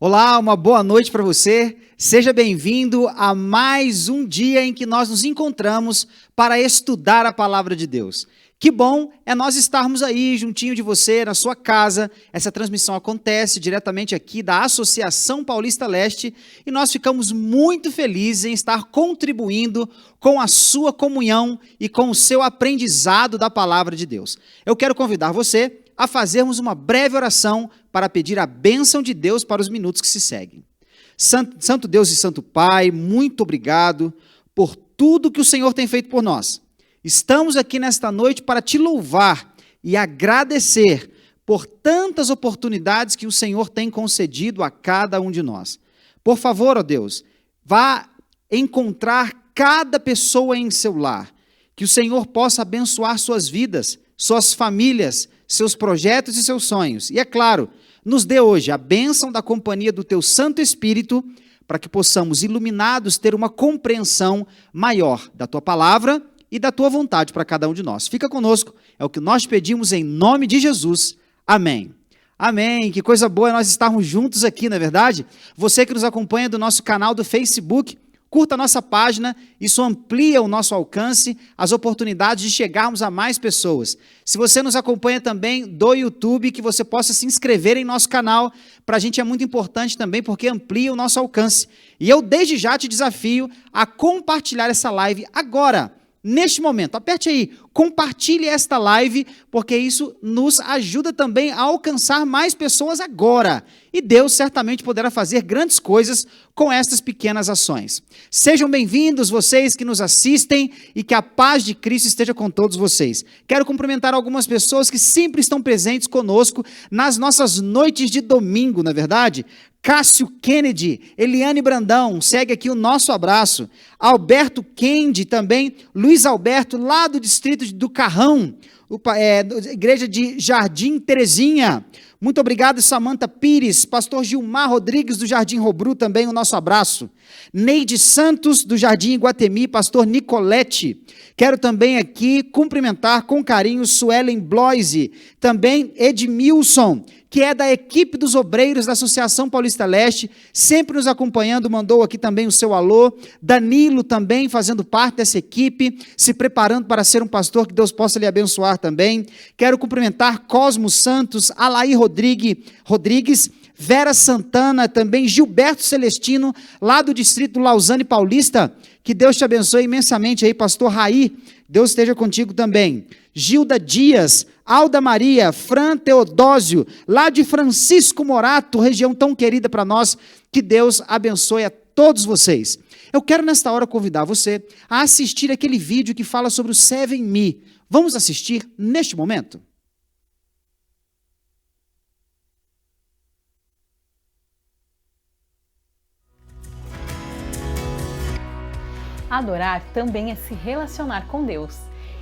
Olá, uma boa noite para você. Seja bem-vindo a mais um dia em que nós nos encontramos para estudar a Palavra de Deus. Que bom é nós estarmos aí juntinho de você, na sua casa. Essa transmissão acontece diretamente aqui da Associação Paulista Leste e nós ficamos muito felizes em estar contribuindo com a sua comunhão e com o seu aprendizado da Palavra de Deus. Eu quero convidar você a fazermos uma breve oração para pedir a bênção de Deus para os minutos que se seguem. Santo Deus e Santo Pai, muito obrigado por tudo que o Senhor tem feito por nós. Estamos aqui nesta noite para te louvar e agradecer por tantas oportunidades que o Senhor tem concedido a cada um de nós. Por favor, ó Deus, vá encontrar cada pessoa em seu lar, que o Senhor possa abençoar suas vidas, suas famílias, seus projetos e seus sonhos. E é claro, nos dê hoje a bênção da companhia do Teu Santo Espírito, para que possamos, iluminados, ter uma compreensão maior da Tua palavra e da Tua vontade para cada um de nós. Fica conosco, é o que nós pedimos em nome de Jesus. Amém. Amém. Que coisa boa nós estarmos juntos aqui, não é verdade? Você que nos acompanha do nosso canal do Facebook, curta a nossa página, isso amplia o nosso alcance, as oportunidades de chegarmos a mais pessoas. Se você nos acompanha também do YouTube, que você possa se inscrever em nosso canal, para a gente é muito importante também, porque amplia o nosso alcance. E eu desde já te desafio a compartilhar essa live agora, neste momento. Aperte aí, compartilhe esta live, porque isso nos ajuda também a alcançar mais pessoas agora. E Deus certamente poderá fazer grandes coisas com estas pequenas ações. Sejam bem-vindos vocês que nos assistem e que a paz de Cristo esteja com todos vocês. Quero cumprimentar algumas pessoas que sempre estão presentes conosco nas nossas noites de domingo, não é verdade? Cássio Kennedy, Eliane Brandão, segue aqui o nosso abraço. Alberto Kendi também, Luiz Alberto, lá do distrito do Carrão, igreja de Jardim Terezinha. Muito obrigado, Samanta Pires, pastor Gilmar Rodrigues do Jardim Robru, também o nosso abraço. Neide Santos, do Jardim Iguatemi, pastor Nicolete. Quero também aqui cumprimentar com carinho Suelen Bloise, também Edmilson, que é da equipe dos obreiros da Associação Paulista Leste, sempre nos acompanhando, mandou aqui também o seu alô. Danilo também fazendo parte dessa equipe, se preparando para ser um pastor, que Deus possa lhe abençoar também. Quero cumprimentar Cosmo Santos, Alaí Rodrigues, Vera Santana, também Gilberto Celestino, lá do distrito Lausanne Paulista. Que Deus te abençoe imensamente aí, pastor Raí, Deus esteja contigo também. Gilda Dias, Alda Maria, Fran Teodósio, lá de Francisco Morato, região tão querida para nós, que Deus abençoe a todos vocês. Eu quero nesta hora convidar você a assistir aquele vídeo que fala sobre o 7Me. Vamos assistir neste momento? Adorar também é se relacionar com Deus.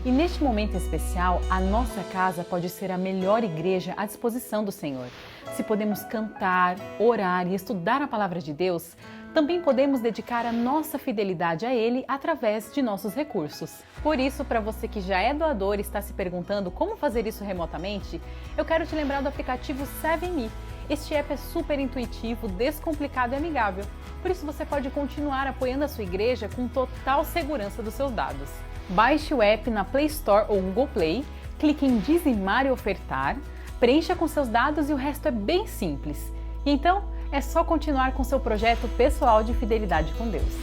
E neste momento especial, a nossa casa pode ser a melhor igreja à disposição do Senhor. Se podemos cantar, orar e estudar a palavra de Deus, também podemos dedicar a nossa fidelidade a Ele através de nossos recursos. Por isso, para você que já é doador e está se perguntando como fazer isso remotamente, eu quero te lembrar do aplicativo 7Me. Este app é super intuitivo, descomplicado e amigável. Por isso você pode continuar apoiando a sua igreja com total segurança dos seus dados. Baixe o app na Play Store ou Google Play, clique em dizimar e ofertar, preencha com seus dados e o resto é bem simples. E então, é só continuar com seu projeto pessoal de fidelidade com Deus.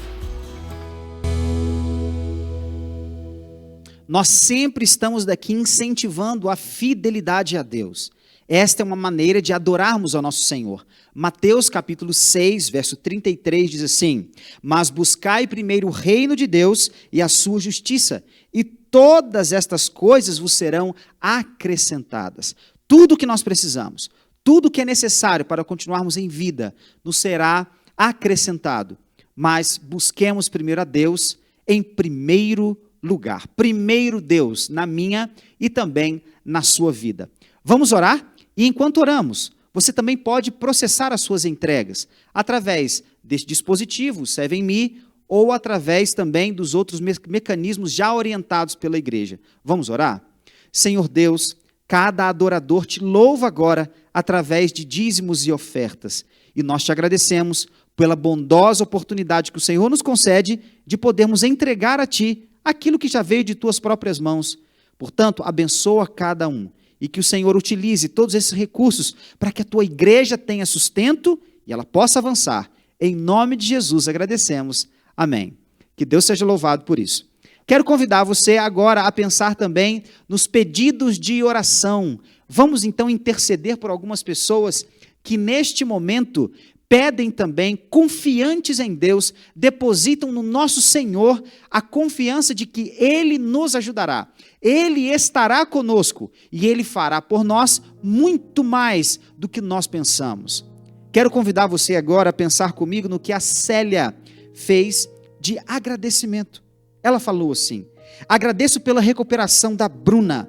Nós sempre estamos daqui incentivando a fidelidade a Deus. Esta é uma maneira de adorarmos ao nosso Senhor. Mateus capítulo 6, verso 33 diz assim: mas buscai primeiro o reino de Deus e a sua justiça, e todas estas coisas vos serão acrescentadas. Tudo o que nós precisamos, tudo o que é necessário para continuarmos em vida, nos será acrescentado. Mas busquemos primeiro a Deus em primeiro lugar. Primeiro Deus na minha e também na sua vida. Vamos orar? E enquanto oramos, você também pode processar as suas entregas através deste dispositivo, 7Me, ou através também dos outros mecanismos já orientados pela igreja. Vamos orar? Senhor Deus, cada adorador te louva agora através de dízimos e ofertas. E nós te agradecemos pela bondosa oportunidade que o Senhor nos concede de podermos entregar a Ti aquilo que já veio de Tuas próprias mãos. Portanto, abençoa cada um e que o Senhor utilize todos esses recursos para que a Tua igreja tenha sustento e ela possa avançar. Em nome de Jesus agradecemos. Amém. Que Deus seja louvado por isso. Quero convidar você agora a pensar também nos pedidos de oração. Vamos então interceder por algumas pessoas que neste momento pedem também, confiantes em Deus, depositam no nosso Senhor a confiança de que Ele nos ajudará, Ele estará conosco e Ele fará por nós muito mais do que nós pensamos. Quero convidar você agora a pensar comigo no que a Célia fez de agradecimento. Ela falou assim: agradeço pela recuperação da Bruna.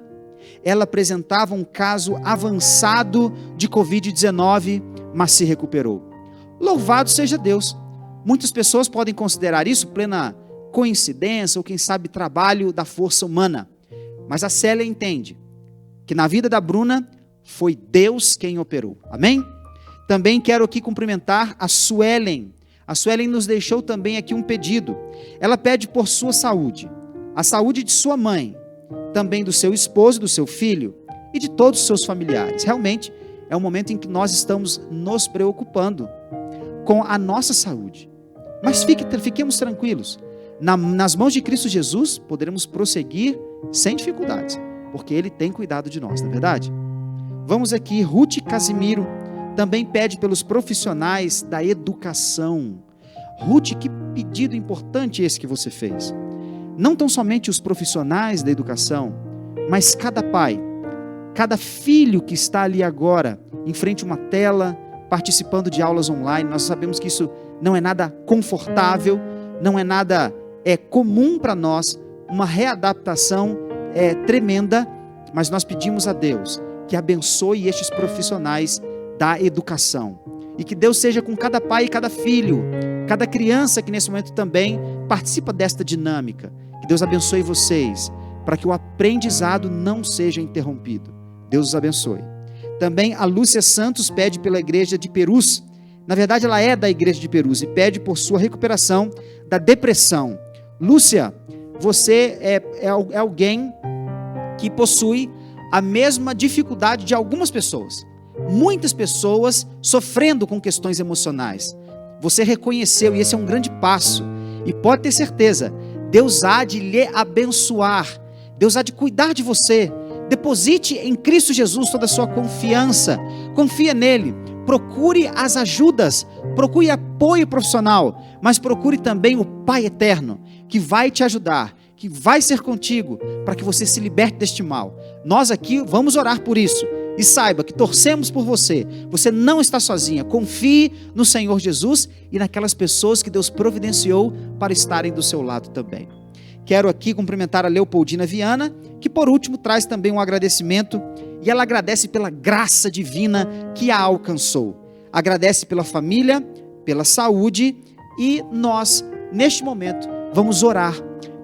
Ela apresentava um caso avançado de Covid-19, mas se recuperou. Louvado seja Deus. Muitas pessoas podem considerar isso plena coincidência ou quem sabe trabalho da força humana. Mas a Célia entende que na vida da Bruna foi Deus quem operou. Amém? Também quero aqui cumprimentar a Suelen. A Suelen nos deixou também aqui um pedido. Ela pede por sua saúde, a saúde de sua mãe, também do seu esposo, do seu filho e de todos os seus familiares. Realmente é um momento em que nós estamos nos preocupando com a nossa saúde. Mas fiquemos tranquilos. Nas mãos de Cristo Jesus, poderemos prosseguir sem dificuldades, porque Ele tem cuidado de nós, não é verdade? Vamos aqui, Ruth Casimiro também pede pelos profissionais da educação. Ruth, que pedido importante esse que você fez. Não tão somente os profissionais da educação, mas cada pai, cada filho que está ali agora, em frente a uma tela, participando de aulas online. Nós sabemos que isso não é nada confortável, não é nada comum para nós, uma readaptação tremenda, mas nós pedimos a Deus que abençoe estes profissionais da educação, e que Deus seja com cada pai e cada filho, cada criança que nesse momento também participa desta dinâmica. Que Deus abençoe vocês, para que o aprendizado não seja interrompido. Deus os abençoe. Também a Lúcia Santos pede pela igreja de Perus. Na verdade, ela é da igreja de Perus e pede por sua recuperação da depressão. Lúcia, você é alguém que possui a mesma dificuldade de algumas pessoas. Muitas pessoas sofrendo com questões emocionais. Você reconheceu, e esse é um grande passo. E pode ter certeza, Deus há de lhe abençoar. Deus há de cuidar de você. Deposite em Cristo Jesus toda a sua confiança. Confia nele. Procure as ajudas. Procure apoio profissional. Mas procure também o Pai eterno, que vai te ajudar, que vai ser contigo, para que você se liberte deste mal. Nós aqui vamos orar por isso. E saiba que torcemos por você. Você não está sozinha. Confie no Senhor Jesus e naquelas pessoas que Deus providenciou para estarem do seu lado também. Quero aqui cumprimentar a Leopoldina Viana, que por último traz também um agradecimento, e ela agradece pela graça divina que a alcançou. Agradece pela família, pela saúde, e nós, neste momento, vamos orar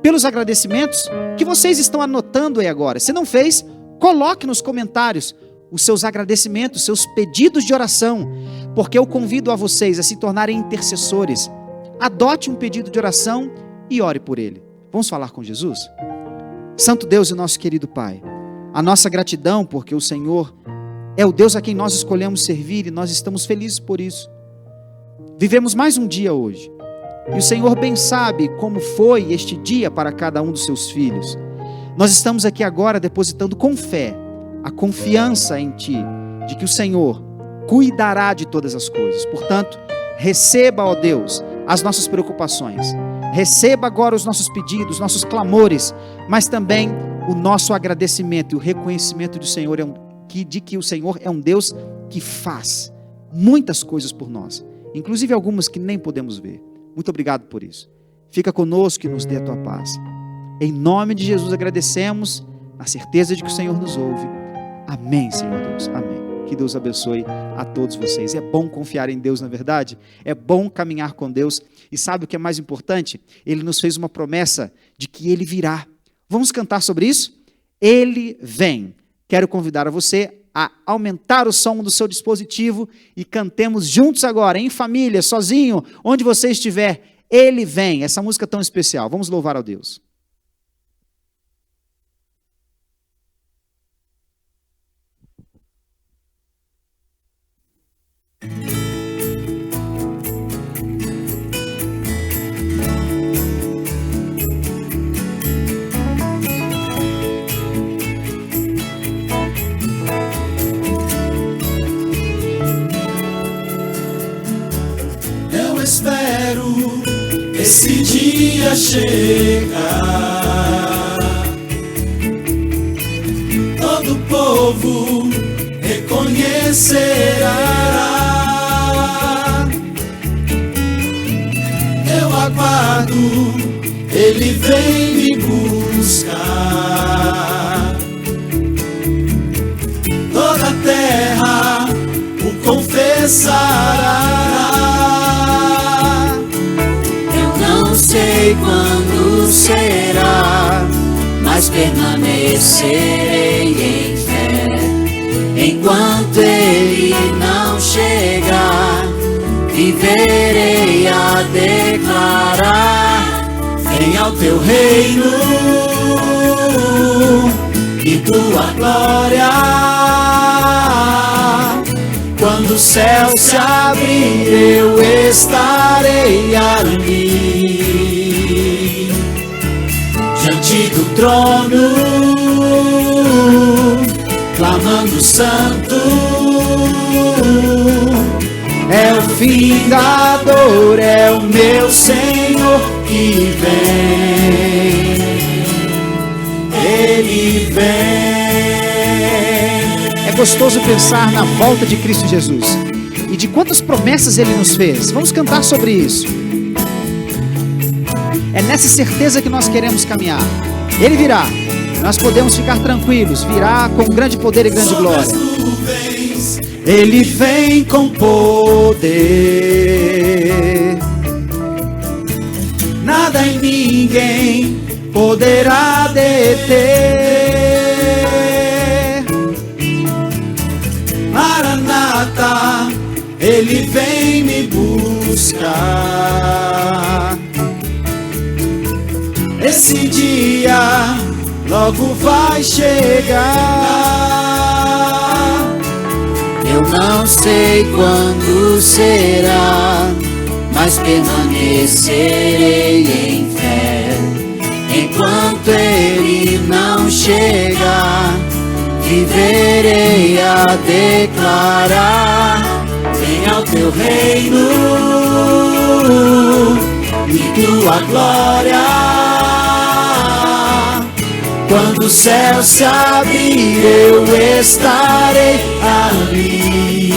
pelos agradecimentos que vocês estão anotando aí agora. Se não fez, coloque nos comentários os seus agradecimentos, seus pedidos de oração, porque eu convido a vocês a se tornarem intercessores. Adote um pedido de oração e ore por ele. Vamos falar com Jesus? Santo Deus e nosso querido Pai, a nossa gratidão porque o Senhor é o Deus a quem nós escolhemos servir e nós estamos felizes por isso. Vivemos mais um dia hoje e o Senhor bem sabe como foi este dia para cada um dos seus filhos. Nós estamos aqui agora depositando com fé a confiança em Ti, de que o Senhor cuidará de todas as coisas. Portanto, receba, ó Deus, as nossas preocupações. Receba agora os nossos pedidos, nossos clamores, mas também o nosso agradecimento e o reconhecimento do Senhor de que o Senhor é um Deus que faz muitas coisas por nós, inclusive algumas que nem podemos ver. Muito obrigado por isso. Fica conosco e nos dê a Tua paz. Em nome de Jesus agradecemos, na certeza de que o Senhor nos ouve. Amém, Senhor Deus. Amém. Que Deus abençoe a todos vocês. É bom confiar em Deus, na verdade. É bom caminhar com Deus. E sabe o que é mais importante? Ele nos fez uma promessa de que Ele virá. Vamos cantar sobre isso? Ele vem. Quero convidar a você a aumentar o som do seu dispositivo e cantemos juntos agora, em família, sozinho, onde você estiver. Ele vem, essa música tão especial. Vamos louvar ao Deus. Eu espero esse dia chegar, todo povo reconhecerá. Eu aguardo, Ele vem me buscar. Toda a terra o confessará. Não sei quando será, mas permanecerei em fé. Enquanto Ele não chegar, viverei a declarar: venha ao teu reino e tua glória. Quando o céu se abrir, eu estarei ali, diante do trono, clamando santo. É o vingador, é o meu Senhor que vem. Ele vem. É gostoso pensar na volta de Cristo Jesus e de quantas promessas Ele nos fez. Vamos cantar sobre isso. É nessa certeza que nós queremos caminhar. Ele virá, nós podemos ficar tranquilos. Virá com grande poder e grande glória. Ele vem com poder, nada e ninguém poderá deter. Maranata, Ele vem me buscar. Esse dia logo vai chegar. Eu não sei quando será, mas permanecerei em fé. Enquanto Ele não chegar, viverei a declarar: venha ao teu reino e tua glória. Quando o céu se abrir, eu estarei ali,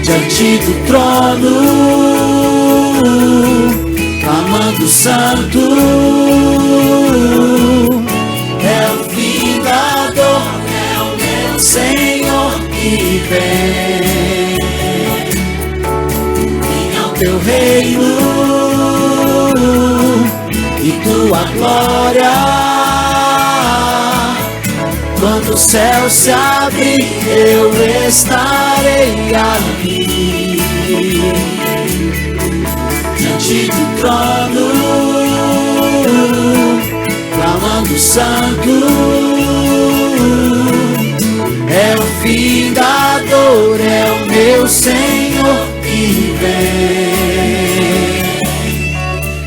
diante do trono, clamando santo. É o vingador, é o meu Senhor que vem. Venha ao teu reino e tua glória. Quando o céu se abrir, eu estarei ali, diante do trono, clamando santo. É o vingador, é o meu Senhor que vem.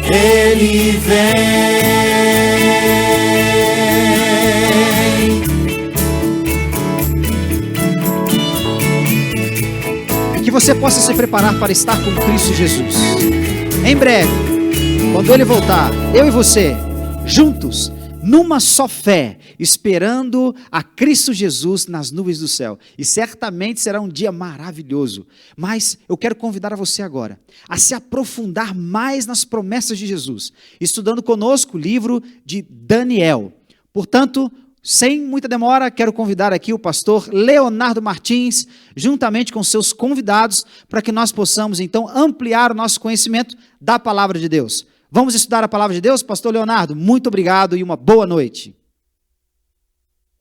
Ele vem. Que você possa se preparar para estar com Cristo Jesus. Em breve, quando Ele voltar, eu e você, juntos, numa só fé, esperando a Cristo Jesus nas nuvens do céu. E certamente será um dia maravilhoso. Mas eu quero convidar a você agora a se aprofundar mais nas promessas de Jesus, estudando conosco o livro de Daniel. Portanto, sem muita demora, quero convidar aqui o pastor Leonardo Martins, juntamente com seus convidados, para que nós possamos então ampliar o nosso conhecimento da palavra de Deus. Vamos estudar a palavra de Deus? Pastor Leonardo, muito obrigado e uma boa noite.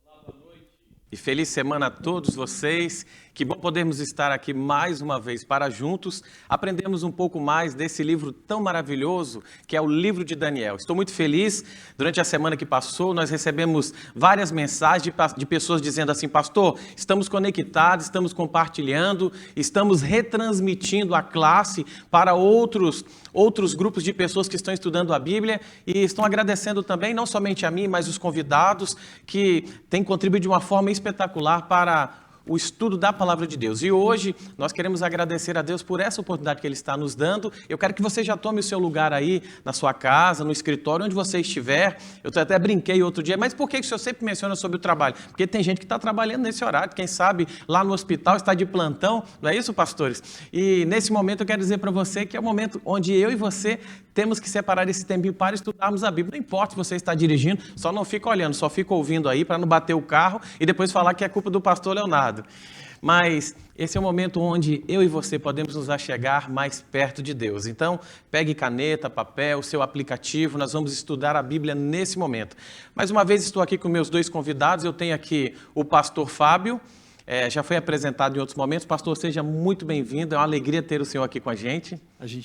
Olá, boa noite. E feliz semana a todos vocês. Que bom podermos estar aqui mais uma vez para juntos aprendermos um pouco mais desse livro tão maravilhoso que é o livro de Daniel. Estou muito feliz. Durante a semana que passou, nós recebemos várias mensagens de pessoas dizendo assim: pastor, estamos conectados, estamos compartilhando, estamos retransmitindo a classe para outros grupos de pessoas que estão estudando a Bíblia e estão agradecendo também, não somente a mim, mas os convidados que têm contribuído de uma forma espetacular para o estudo da Palavra de Deus. E hoje nós queremos agradecer a Deus por essa oportunidade que Ele está nos dando. Eu quero que você já tome o seu lugar aí, na sua casa, no escritório, onde você estiver. Eu até brinquei outro dia, mas por que o senhor sempre menciona sobre o trabalho? Porque tem gente que está trabalhando nesse horário, quem sabe lá no hospital está de plantão, não é isso, pastores? E nesse momento eu quero dizer para você que é o momento onde eu e você temos que separar esse tempinho para estudarmos a Bíblia. Não importa se você está dirigindo, só não fica olhando, só fica ouvindo aí para não bater o carro e depois falar que é culpa do pastor Leonardo. Mas esse é o momento onde eu e você podemos nos achegar mais perto de Deus. Então, pegue caneta, papel, seu aplicativo, nós vamos estudar a Bíblia nesse momento. Mais uma vez estou aqui com meus dois convidados, eu tenho aqui o pastor Fábio, já foi apresentado em outros momentos. Pastor, seja muito bem-vindo, é uma alegria ter o senhor aqui com a gente.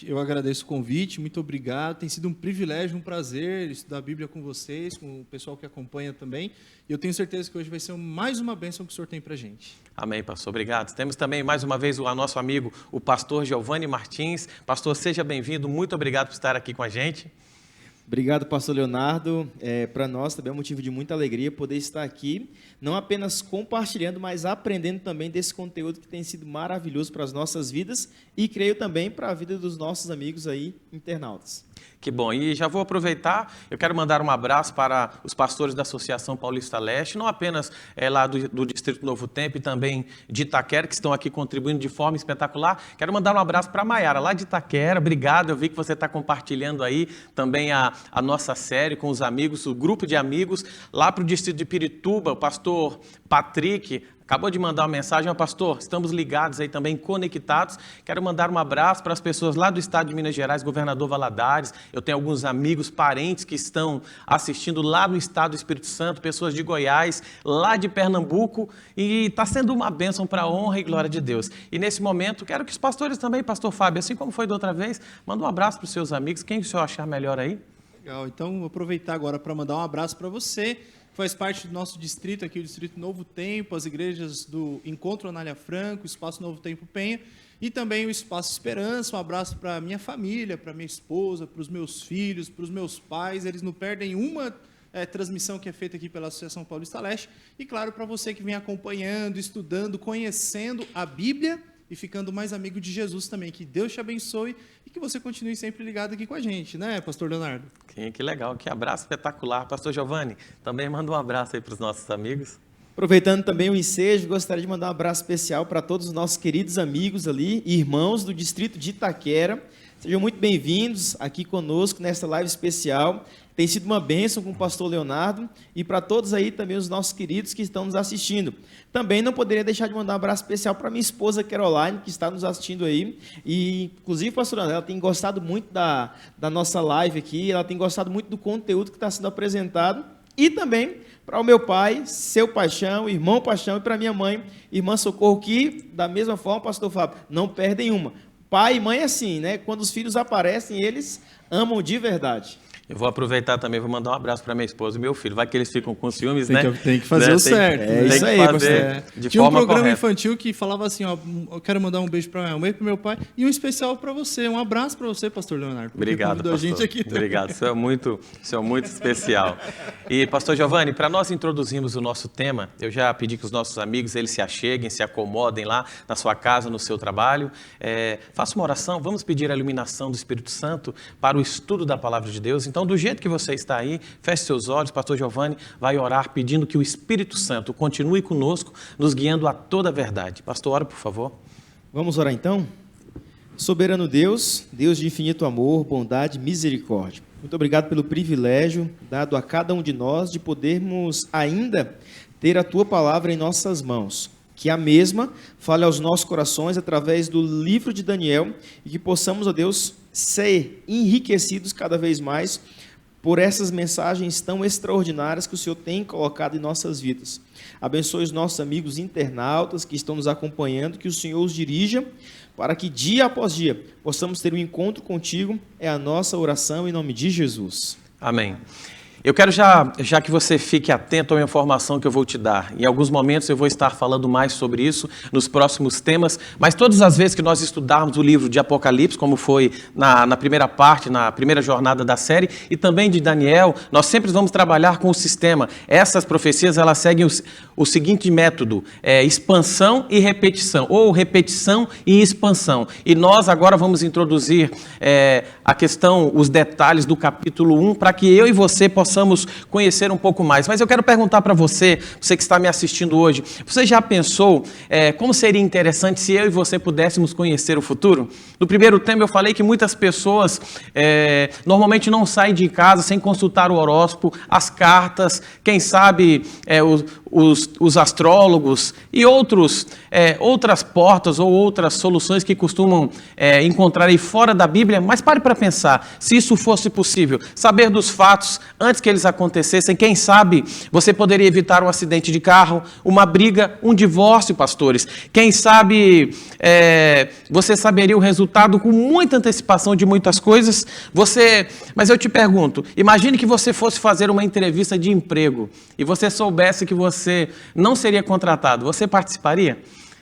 Eu agradeço o convite, muito obrigado, tem sido um privilégio, um prazer estudar a Bíblia com vocês, com o pessoal que acompanha também, e eu tenho certeza que hoje vai ser mais uma bênção que o senhor tem para a gente. Amém, pastor, obrigado. Temos também mais uma vez o nosso amigo, o pastor Giovanni Martins. Pastor, seja bem-vindo, muito obrigado por estar aqui com a gente. Obrigado, pastor Leonardo. Para nós também é um motivo de muita alegria poder estar aqui, não apenas compartilhando, mas aprendendo também desse conteúdo que tem sido maravilhoso para as nossas vidas e creio também para a vida dos nossos amigos aí, internautas. Que bom, e já vou aproveitar, eu quero mandar um abraço para os pastores da Associação Paulista Leste, não apenas lá do Distrito Novo Tempo e também de Itaquera, que estão aqui contribuindo de forma espetacular. Quero mandar um abraço para a Maiara, lá de Itaquera, obrigado, eu vi que você está compartilhando aí também a nossa série com os amigos, o grupo de amigos, lá para o Distrito de Pirituba, o pastor Patrick acabou de mandar uma mensagem: pastor, estamos ligados aí também, conectados. Quero mandar um abraço para as pessoas lá do estado de Minas Gerais, governador Valadares. Eu tenho alguns amigos, parentes que estão assistindo lá no estado do Espírito Santo, pessoas de Goiás, lá de Pernambuco, e está sendo uma bênção para a honra e glória de Deus. E nesse momento, quero que os pastores também, pastor Fábio, assim como foi da outra vez, manda um abraço para os seus amigos, quem o senhor achar melhor aí. Legal, então vou aproveitar agora para mandar um abraço para você, faz parte do nosso distrito aqui, o Distrito Novo Tempo, as igrejas do Encontro Anália Franco, o Espaço Novo Tempo Penha e também o Espaço Esperança. Um abraço para a minha família, para minha esposa, para os meus filhos, para os meus pais. Eles não perdem uma transmissão que é feita aqui pela Associação Paulista Leste. E claro, para você que vem acompanhando, estudando, conhecendo a Bíblia e ficando mais amigo de Jesus também. Que Deus te abençoe e que você continue sempre ligado aqui com a gente, né, pastor Leonardo? Que legal, que abraço espetacular. Pastor Giovanni, também manda um abraço aí para os nossos amigos. Aproveitando também o ensejo, gostaria de mandar um abraço especial para todos os nossos queridos amigos ali, irmãos do distrito de Itaquera. Sejam muito bem-vindos aqui conosco nesta live especial. Tem sido uma bênção com o pastor Leonardo e para todos aí também os nossos queridos que estão nos assistindo. Também não poderia deixar de mandar um abraço especial para minha esposa Caroline, que está nos assistindo aí. E, inclusive, pastor Leonardo, ela tem gostado muito da nossa live aqui, ela tem gostado muito do conteúdo que está sendo apresentado. E também para o meu pai, seu Paixão, irmão Paixão, e para minha mãe, irmã Socorro, que, da mesma forma, pastor Fábio, não perdem uma. Pai e mãe é assim, né? Quando os filhos aparecem, eles amam de verdade. Eu vou aproveitar também, vou mandar um abraço para minha esposa e meu filho. Vai que eles ficam com ciúmes, né? Tem que fazer o certo. É isso aí, pastor. Tinha um programa infantil que falava assim, ó, eu quero mandar um beijo para minha mãe, para meu pai e um especial para você. Um abraço para você, pastor Leonardo. Obrigado, pastor. A gente aqui obrigado, isso é muito especial. E, pastor Giovanni, para nós introduzirmos o nosso tema, eu já pedi que os nossos amigos, eles se acheguem, se acomodem lá na sua casa, no seu trabalho. Faça uma oração, vamos pedir a iluminação do Espírito Santo para o estudo da Palavra de Deus. Então, do jeito que você está aí, feche seus olhos, pastor Giovanni vai orar pedindo que o Espírito Santo continue conosco, nos guiando a toda a verdade. Pastor, ora, por favor. Vamos orar então? Soberano Deus, Deus de infinito amor, bondade, misericórdia. Muito obrigado pelo privilégio dado a cada um de nós de podermos ainda ter a Tua palavra em nossas mãos. Que a mesma fale aos nossos corações através do livro de Daniel e que possamos, ó Deus, ser enriquecidos cada vez mais por essas mensagens tão extraordinárias que o Senhor tem colocado em nossas vidas. Abençoe os nossos amigos internautas que estão nos acompanhando, que o Senhor os dirija, para que dia após dia possamos ter um encontro contigo. É a nossa oração em nome de Jesus. Amém. Eu quero já que você fique atento à informação que eu vou te dar. Em alguns momentos eu vou estar falando mais sobre isso nos próximos temas, mas todas as vezes que nós estudarmos o livro de Apocalipse, como foi na primeira parte, na primeira jornada da série, e também de Daniel, nós sempre vamos trabalhar com o sistema. Essas profecias, elas seguem o seguinte método, expansão e repetição, ou repetição e expansão. E nós agora vamos introduzir a questão, os detalhes do capítulo 1, para que eu e você possamos conhecer um pouco mais. Mas eu quero perguntar para você que está me assistindo hoje, você já pensou como seria interessante se eu e você pudéssemos conhecer o futuro? No primeiro tema eu falei que muitas pessoas normalmente não saem de casa sem consultar o horóscopo, as cartas, quem sabe os astrólogos e outras portas ou outras soluções que costumam encontrar aí fora da Bíblia. Mas pare para pensar, se isso fosse possível, saber dos fatos antes que eles acontecessem, quem sabe você poderia evitar um acidente de carro, uma briga, um divórcio, pastores. Quem sabe você saberia o resultado com muita antecipação de muitas coisas. Mas eu te pergunto, imagine que você fosse fazer uma entrevista de emprego e você soubesse que você não seria contratado, você participaria?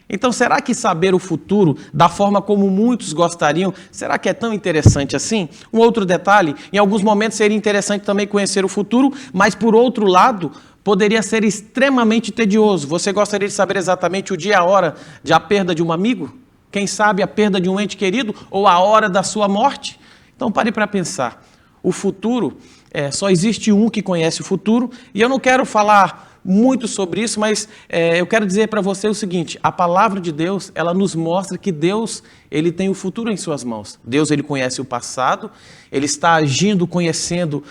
Então, será que saber o futuro da forma como muitos gostariam, será que é tão interessante assim? Um outro detalhe, em alguns momentos seria interessante também conhecer o futuro, mas por outro lado, poderia ser extremamente tedioso. Você gostaria de saber exatamente o dia e a hora da perda de um amigo? Quem sabe a perda de um ente querido ou a hora da sua morte? Então, pare para pensar. O futuro, só existe um que conhece o futuro, e eu não quero falar muito sobre isso, mas eu quero dizer para você o seguinte: a palavra de Deus, ela nos mostra que Deus, ele tem o futuro em suas mãos. Deus, ele conhece o passado, ele está agindo, conhecendo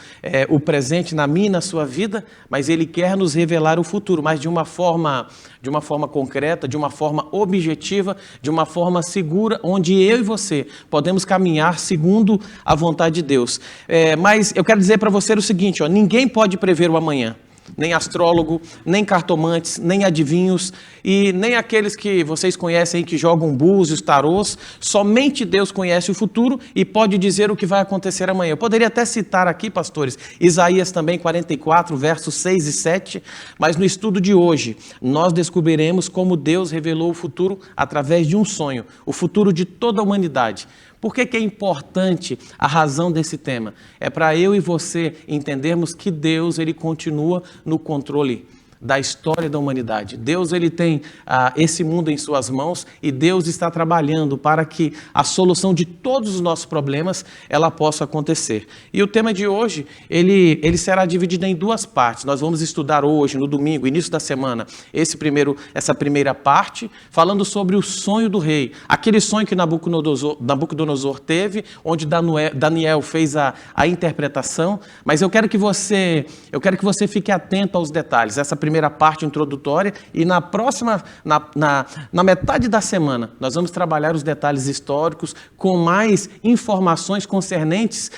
o presente na minha e na sua vida, mas ele quer nos revelar o futuro, mas de uma forma concreta, de uma forma objetiva, de uma forma segura, onde eu e você podemos caminhar segundo a vontade de Deus. Mas eu quero dizer para você o seguinte, ninguém pode prever o amanhã. Nem astrólogo, nem cartomantes, nem adivinhos e nem aqueles que vocês conhecem aí que jogam búzios, tarôs. Somente Deus conhece o futuro e pode dizer o que vai acontecer amanhã. Eu poderia até citar aqui, pastores, Isaías também 44, versos 6 e 7, mas no estudo de hoje nós descobriremos como Deus revelou o futuro através de um sonho, o futuro de toda a humanidade. Por que é importante a razão desse tema? É para eu e você entendermos que Deus, ele continua no controle da história da humanidade. Deus, ele tem esse mundo em suas mãos e Deus está trabalhando para que a solução de todos os nossos problemas, ela possa acontecer. E o tema de hoje, ele será dividido em duas partes. Nós vamos estudar hoje, no domingo, início da semana, essa primeira parte, falando sobre o sonho do rei. Aquele sonho que Nabucodonosor teve, onde Daniel fez a interpretação. Mas eu quero que você fique atento aos detalhes. Essa primeira parte introdutória, e na próxima, na metade da semana, nós vamos trabalhar os detalhes históricos com mais informações concernentes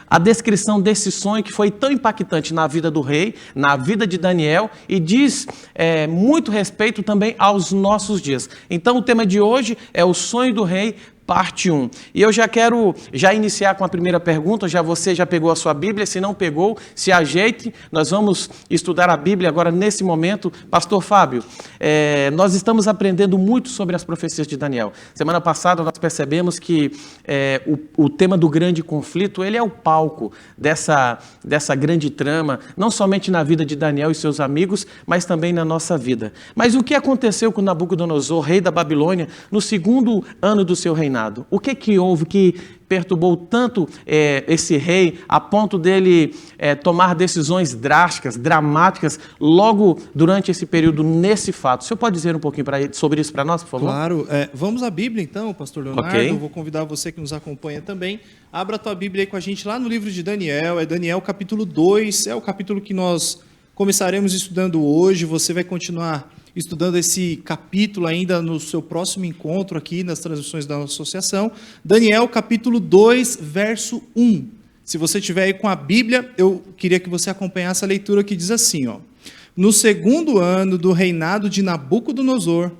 à descrição desse sonho que foi tão impactante na vida do rei, na vida de Daniel, e diz muito respeito também aos nossos dias. Então o tema de hoje é o sonho do rei, parte 1. E eu já quero iniciar com a primeira pergunta. Você já pegou a sua Bíblia? Se não pegou, se ajeite. Nós vamos estudar a Bíblia agora nesse momento. Pastor Fábio, nós estamos aprendendo muito sobre as profecias de Daniel. Semana passada nós percebemos que o tema do grande conflito, ele é o palco dessa grande trama, não somente na vida de Daniel e seus amigos, mas também na nossa vida. Mas o que aconteceu com Nabucodonosor, rei da Babilônia, no segundo ano do seu reinado? O que houve que perturbou tanto esse rei a ponto dele tomar decisões drásticas, dramáticas, logo durante esse período, nesse fato? O senhor pode dizer um pouquinho sobre isso para nós, por favor? Claro. Vamos à Bíblia então, pastor Leonardo. Okay. Vou convidar você que nos acompanha também. Abra a tua Bíblia aí com a gente lá no livro de Daniel. É Daniel capítulo 2, é o capítulo que nós começaremos estudando hoje. Você vai continuar estudando esse capítulo ainda no seu próximo encontro aqui nas transmissões da nossa associação. Daniel capítulo 2, verso 1. Se você tiver aí com a Bíblia, eu queria que você acompanhasse a leitura que diz assim, ó. No 2º ano do reinado de Nabucodonosor,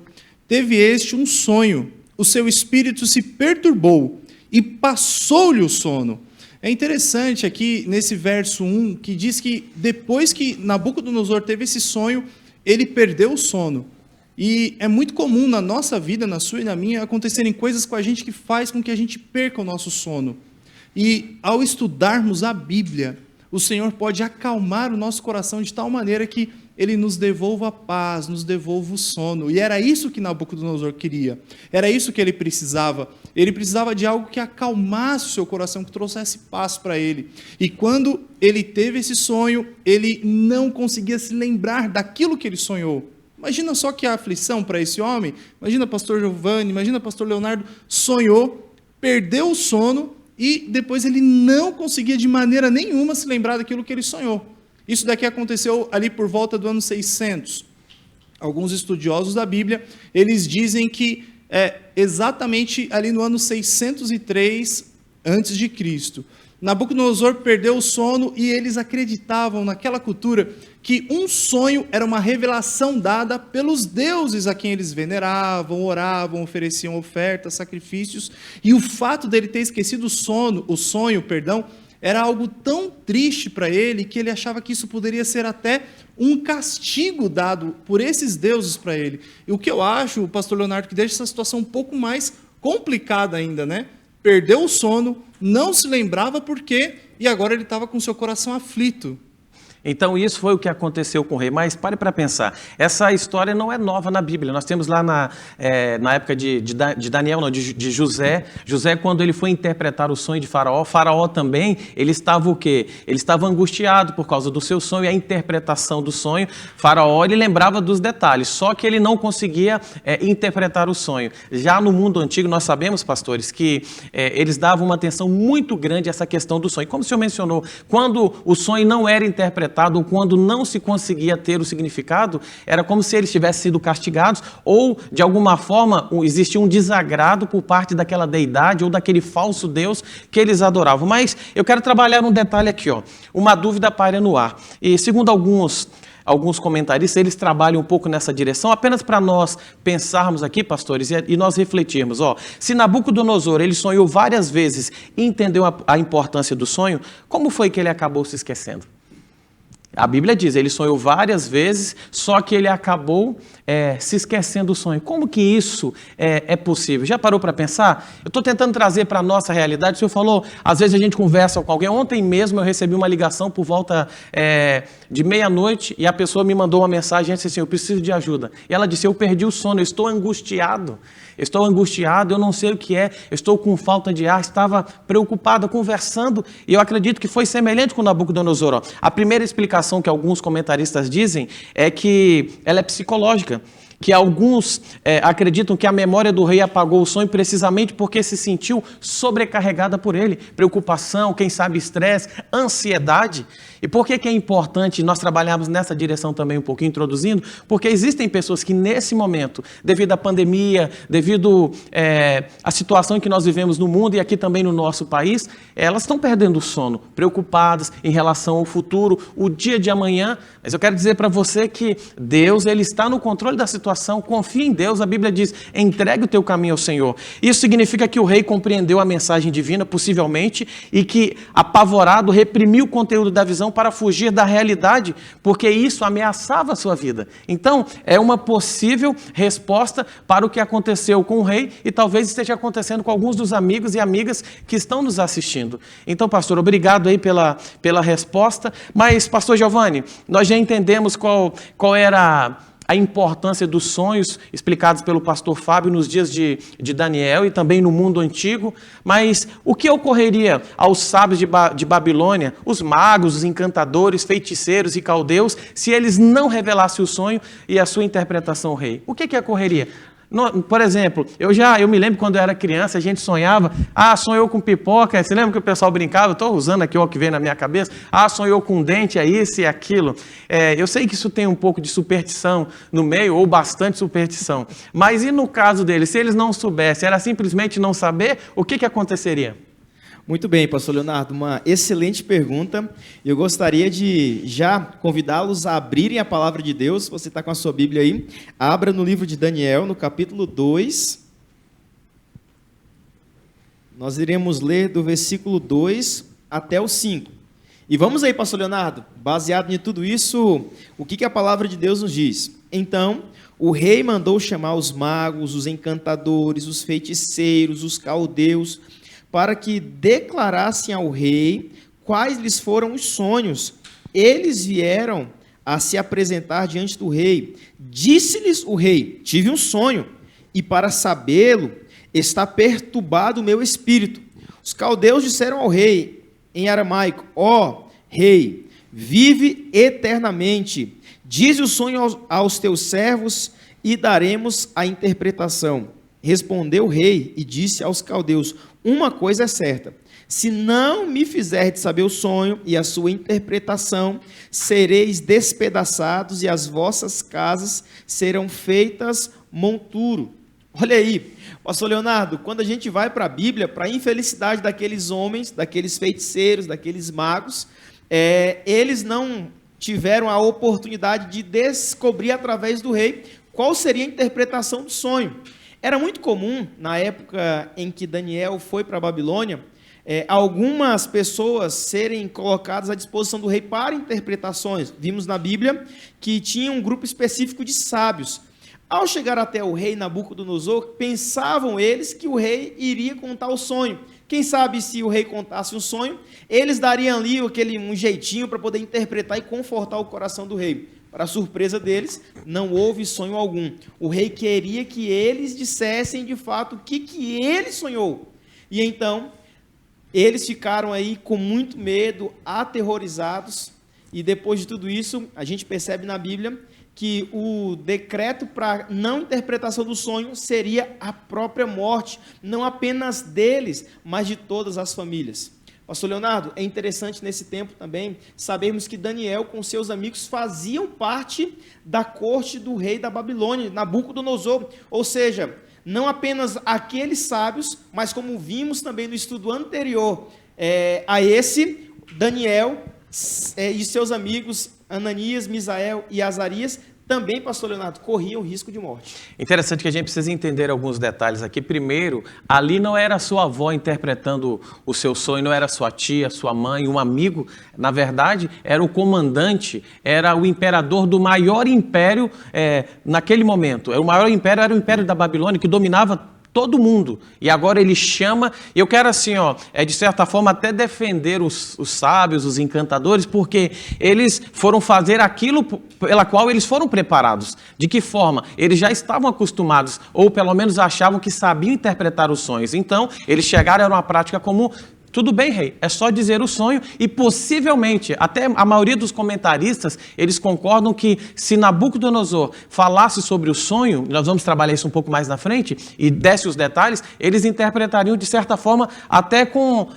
teve este um sonho, o seu espírito se perturbou e passou-lhe o sono. É interessante aqui nesse verso 1, que diz que depois que Nabucodonosor teve esse sonho, ele perdeu o sono. E é muito comum na nossa vida, na sua e na minha, acontecerem coisas com a gente que faz com que a gente perca o nosso sono. E ao estudarmos a Bíblia, o Senhor pode acalmar o nosso coração de tal maneira que Ele nos devolva a paz, nos devolva o sono. E era isso que Nabucodonosor queria. Era isso que ele precisava. Ele precisava de algo que acalmasse o seu coração, que trouxesse paz para ele. E quando ele teve esse sonho, ele não conseguia se lembrar daquilo que ele sonhou. Imagina só que aflição para esse homem. Imagina pastor Giovanni, imagina pastor Leonardo, sonhou, perdeu o sono e depois ele não conseguia de maneira nenhuma se lembrar daquilo que ele sonhou. Isso daqui aconteceu ali por volta do ano 600. Alguns estudiosos da Bíblia, eles dizem que exatamente ali no ano 603 a.C., Nabucodonosor perdeu o sono e eles acreditavam naquela cultura que um sonho era uma revelação dada pelos deuses a quem eles veneravam, oravam, ofereciam ofertas, sacrifícios, e o fato dele ter esquecido o sonho, era algo tão triste para ele que ele achava que isso poderia ser até um castigo dado por esses deuses para ele. E o que eu acho, pastor Leonardo, que deixa essa situação um pouco mais complicada ainda, né? Perdeu o sono, não se lembrava por quê, e agora ele estava com seu coração aflito. Então isso foi o que aconteceu com o rei, mas pare para pensar, essa história não é nova na Bíblia, nós temos lá na época de Daniel, não, de José, quando ele foi interpretar o sonho de Faraó também, ele estava o quê? Ele estava angustiado por causa do seu sonho e a interpretação do sonho. Faraó, ele lembrava dos detalhes, só que ele não conseguia interpretar o sonho. Já no mundo antigo, nós sabemos, pastores, que eles davam uma atenção muito grande a essa questão do sonho. Como o senhor mencionou, quando o sonho não era interpretado, ou quando não se conseguia ter o significado, era como se eles tivessem sido castigados, ou de alguma forma existia um desagrado por parte daquela deidade ou daquele falso Deus que eles adoravam. Mas eu quero trabalhar um detalhe aqui, ó, uma dúvida paira no ar. E segundo alguns comentaristas, eles trabalham um pouco nessa direção, apenas para nós pensarmos aqui, pastores, e nós refletirmos. Se Nabucodonosor ele sonhou várias vezes e entendeu a importância do sonho, como foi que ele acabou se esquecendo? A Bíblia diz, ele sonhou várias vezes, só que ele acabou se esquecendo do sonho. Como que isso é possível? Já parou para pensar? Eu estou tentando trazer para a nossa realidade. O senhor falou, às vezes a gente conversa com alguém. Ontem mesmo eu recebi uma ligação por volta de meia-noite e a pessoa me mandou uma mensagem e disse assim, eu preciso de ajuda. E ela disse, eu perdi o sono, eu estou angustiado, eu não sei o que é, eu estou com falta de ar, estava preocupada, conversando, e eu acredito que foi semelhante com Nabucodonosor. A primeira explicação que alguns comentaristas dizem é que ela é psicológica, que alguns acreditam que a memória do rei apagou o sonho precisamente porque se sentiu sobrecarregada por ele. Preocupação, quem sabe estresse, ansiedade. E por que é importante nós trabalharmos nessa direção também um pouquinho, introduzindo? Porque existem pessoas que nesse momento, devido à pandemia, devido à situação em que nós vivemos no mundo e aqui também no nosso país, elas estão perdendo o sono, preocupadas em relação ao futuro, o dia de amanhã. Mas eu quero dizer para você que Deus, Ele está no controle da situação, confia em Deus. A Bíblia diz, entregue o teu caminho ao Senhor. Isso significa que o rei compreendeu a mensagem divina, possivelmente, e que, apavorado, reprimiu o conteúdo da visão para fugir da realidade, porque isso ameaçava a sua vida. Então, é uma possível resposta para o que aconteceu com o rei e talvez esteja acontecendo com alguns dos amigos e amigas que estão nos assistindo. Então, pastor, obrigado aí pela resposta. Mas, pastor Giovanni, nós já entendemos qual era a importância dos sonhos explicados pelo pastor Fábio nos dias de Daniel e também no mundo antigo, mas o que ocorreria aos sábios de Babilônia, os magos, os encantadores, feiticeiros e caldeus, se eles não revelassem o sonho e a sua interpretação ao rei? O que ocorreria? Por exemplo, eu me lembro quando eu era criança, a gente sonhava, sonhou com pipoca, você lembra que o pessoal brincava? Estou usando aqui o que veio na minha cabeça, sonhou com dente, é isso e aquilo. Eu sei que isso tem um pouco de superstição no meio, ou bastante superstição, mas e no caso deles, se eles não soubessem, era simplesmente não saber, o que aconteceria? Muito bem, pastor Leonardo, uma excelente pergunta. Eu gostaria de já convidá-los a abrirem a palavra de Deus. Você está com a sua Bíblia aí? Abra no livro de Daniel, no capítulo 2. Nós iremos ler do versículo 2 até o 5. E vamos aí, pastor Leonardo, baseado em tudo isso, o que a palavra de Deus nos diz? Então, o rei mandou chamar os magos, os encantadores, os feiticeiros, os caldeus, para que declarassem ao rei quais lhes foram os sonhos. Eles vieram a se apresentar diante do rei. Disse-lhes o rei: tive um sonho, e para sabê-lo está perturbado o meu espírito. Os caldeus disseram ao rei, em aramaico: ó rei, vive eternamente. Diz o sonho aos teus servos e daremos a interpretação. Respondeu o rei e disse aos caldeus: uma coisa é certa, se não me fizerdes saber o sonho e a sua interpretação, sereis despedaçados e as vossas casas serão feitas monturo. Olha aí, pastor Leonardo, quando a gente vai para a Bíblia, para a infelicidade daqueles homens, daqueles feiticeiros, daqueles magos, eles não tiveram a oportunidade de descobrir através do rei qual seria a interpretação do sonho. Era muito comum, na época em que Daniel foi para a Babilônia, algumas pessoas serem colocadas à disposição do rei para interpretações. Vimos na Bíblia que tinha um grupo específico de sábios. Ao chegar até o rei Nabucodonosor, pensavam eles que o rei iria contar o sonho. Quem sabe se o rei contasse um sonho, eles dariam ali um jeitinho para poder interpretar e confortar o coração do rei. Para a surpresa deles, não houve sonho algum. O rei queria que eles dissessem de fato o que ele sonhou. E então, eles ficaram aí com muito medo, aterrorizados. E depois de tudo isso, a gente percebe na Bíblia que o decreto para não interpretação do sonho seria a própria morte, não apenas deles, mas de todas as famílias. Pastor Leonardo, é interessante nesse tempo também sabermos que Daniel com seus amigos faziam parte da corte do rei da Babilônia, Nabucodonosor, ou seja, não apenas aqueles sábios, mas como vimos também no estudo anterior a esse, Daniel e seus amigos Ananias, Misael e Azarias, também, pastor Leonardo, corriam risco de morte. Interessante que a gente precisa entender alguns detalhes aqui. Primeiro, ali não era a sua avó interpretando o seu sonho, não era a sua tia, sua mãe, um amigo. Na verdade, era o comandante, era o imperador do maior império naquele momento. O maior império era o Império da Babilônia, que dominava todo mundo. E agora ele chama, e eu quero assim, de certa forma até defender os sábios, os encantadores, porque eles foram fazer aquilo pela qual eles foram preparados. De que forma? Eles já estavam acostumados, ou pelo menos achavam que sabiam interpretar os sonhos. Então, eles chegaram, era uma prática comum. Tudo bem, rei, é só dizer o sonho e possivelmente, até a maioria dos comentaristas, eles concordam que se Nabucodonosor falasse sobre o sonho, nós vamos trabalhar isso um pouco mais na frente, e desse os detalhes, eles interpretariam de certa forma até com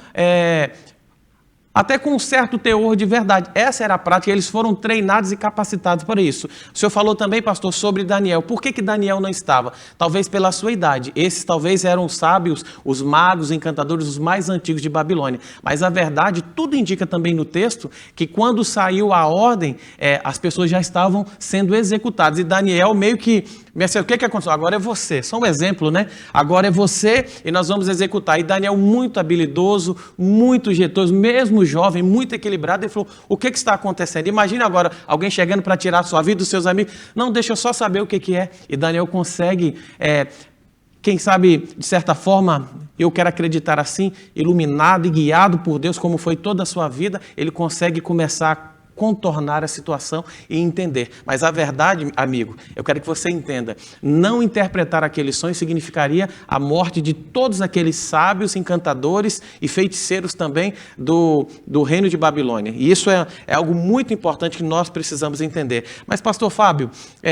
um certo teor de verdade. Essa era a prática, eles foram treinados e capacitados para isso. O senhor falou também, pastor, sobre Daniel. Por que Daniel não estava? Talvez pela sua idade. Esses talvez eram os sábios, os magos, os encantadores, os mais antigos de Babilônia. Mas a verdade, tudo indica também no texto, que quando saiu a ordem, as pessoas já estavam sendo executadas. E Daniel meio que, o que aconteceu? Agora é você. Só um exemplo, né? Agora é você e nós vamos executar. E Daniel, muito habilidoso, muito jeitoso, mesmo jovem, muito equilibrado, ele falou: o que está acontecendo? Imagina agora alguém chegando para tirar a sua vida dos seus amigos. Não, deixa eu só saber o que é. E Daniel consegue, quem sabe, de certa forma, eu quero acreditar assim, iluminado e guiado por Deus, como foi toda a sua vida, ele consegue começar a contornar a situação e entender. Mas a verdade, amigo, eu quero que você entenda, não interpretar aquele sonho significaria a morte de todos aqueles sábios, encantadores e feiticeiros também do reino de Babilônia. E isso é algo muito importante que nós precisamos entender. Mas, pastor Fábio,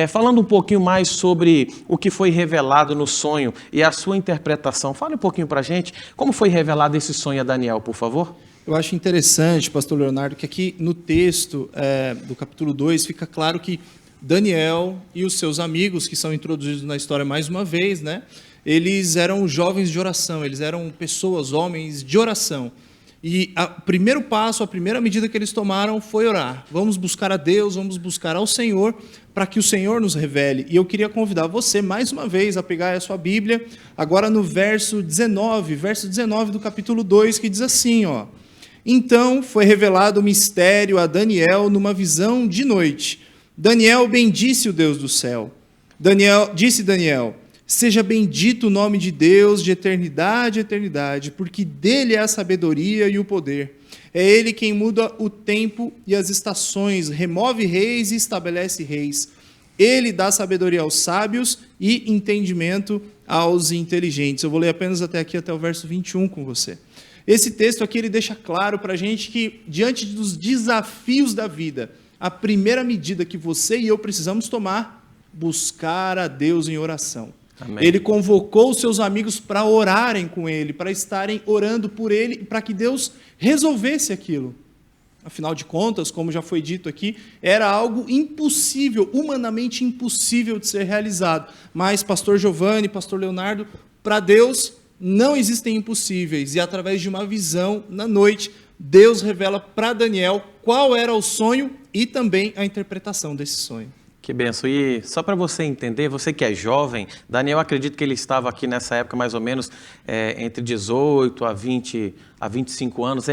falando um pouquinho mais sobre o que foi revelado no sonho e a sua interpretação, fale um pouquinho para a gente, como foi revelado esse sonho a Daniel, por favor? Eu acho interessante, pastor Leonardo, que aqui no texto do capítulo 2 fica claro que Daniel e os seus amigos, que são introduzidos na história mais uma vez, né, eles eram jovens de oração, eles eram pessoas, homens de oração. E o primeiro passo, a primeira medida que eles tomaram foi orar. Vamos buscar a Deus, vamos buscar ao Senhor, para que o Senhor nos revele. E eu queria convidar você, mais uma vez, a pegar a sua Bíblia, agora no verso 19 do capítulo 2, que diz assim, ó: Então foi revelado o mistério a Daniel numa visão de noite. Daniel bendisse o Deus do céu. Disse Daniel: Seja bendito o nome de Deus de eternidade a eternidade, porque dele é a sabedoria e o poder. É ele quem muda o tempo e as estações, remove reis e estabelece reis. Ele dá sabedoria aos sábios e entendimento aos inteligentes. Eu vou ler apenas até aqui, até o verso 21 com você. Esse texto aqui ele deixa claro para a gente que, diante dos desafios da vida, a primeira medida que você e eu precisamos tomar, buscar a Deus em oração. Amém. Ele convocou os seus amigos para orarem com ele, para estarem orando por ele, para que Deus resolvesse aquilo. Afinal de contas, como já foi dito aqui, era algo impossível, humanamente impossível de ser realizado. Mas, pastor Giovanni, pastor Leonardo, para Deus não existem impossíveis. E através de uma visão, na noite, Deus revela para Daniel qual era o sonho e também a interpretação desse sonho. Que benção. E só para você entender, você que é jovem, Daniel, acredito que ele estava aqui nessa época mais ou menos entre 18 a 25 anos,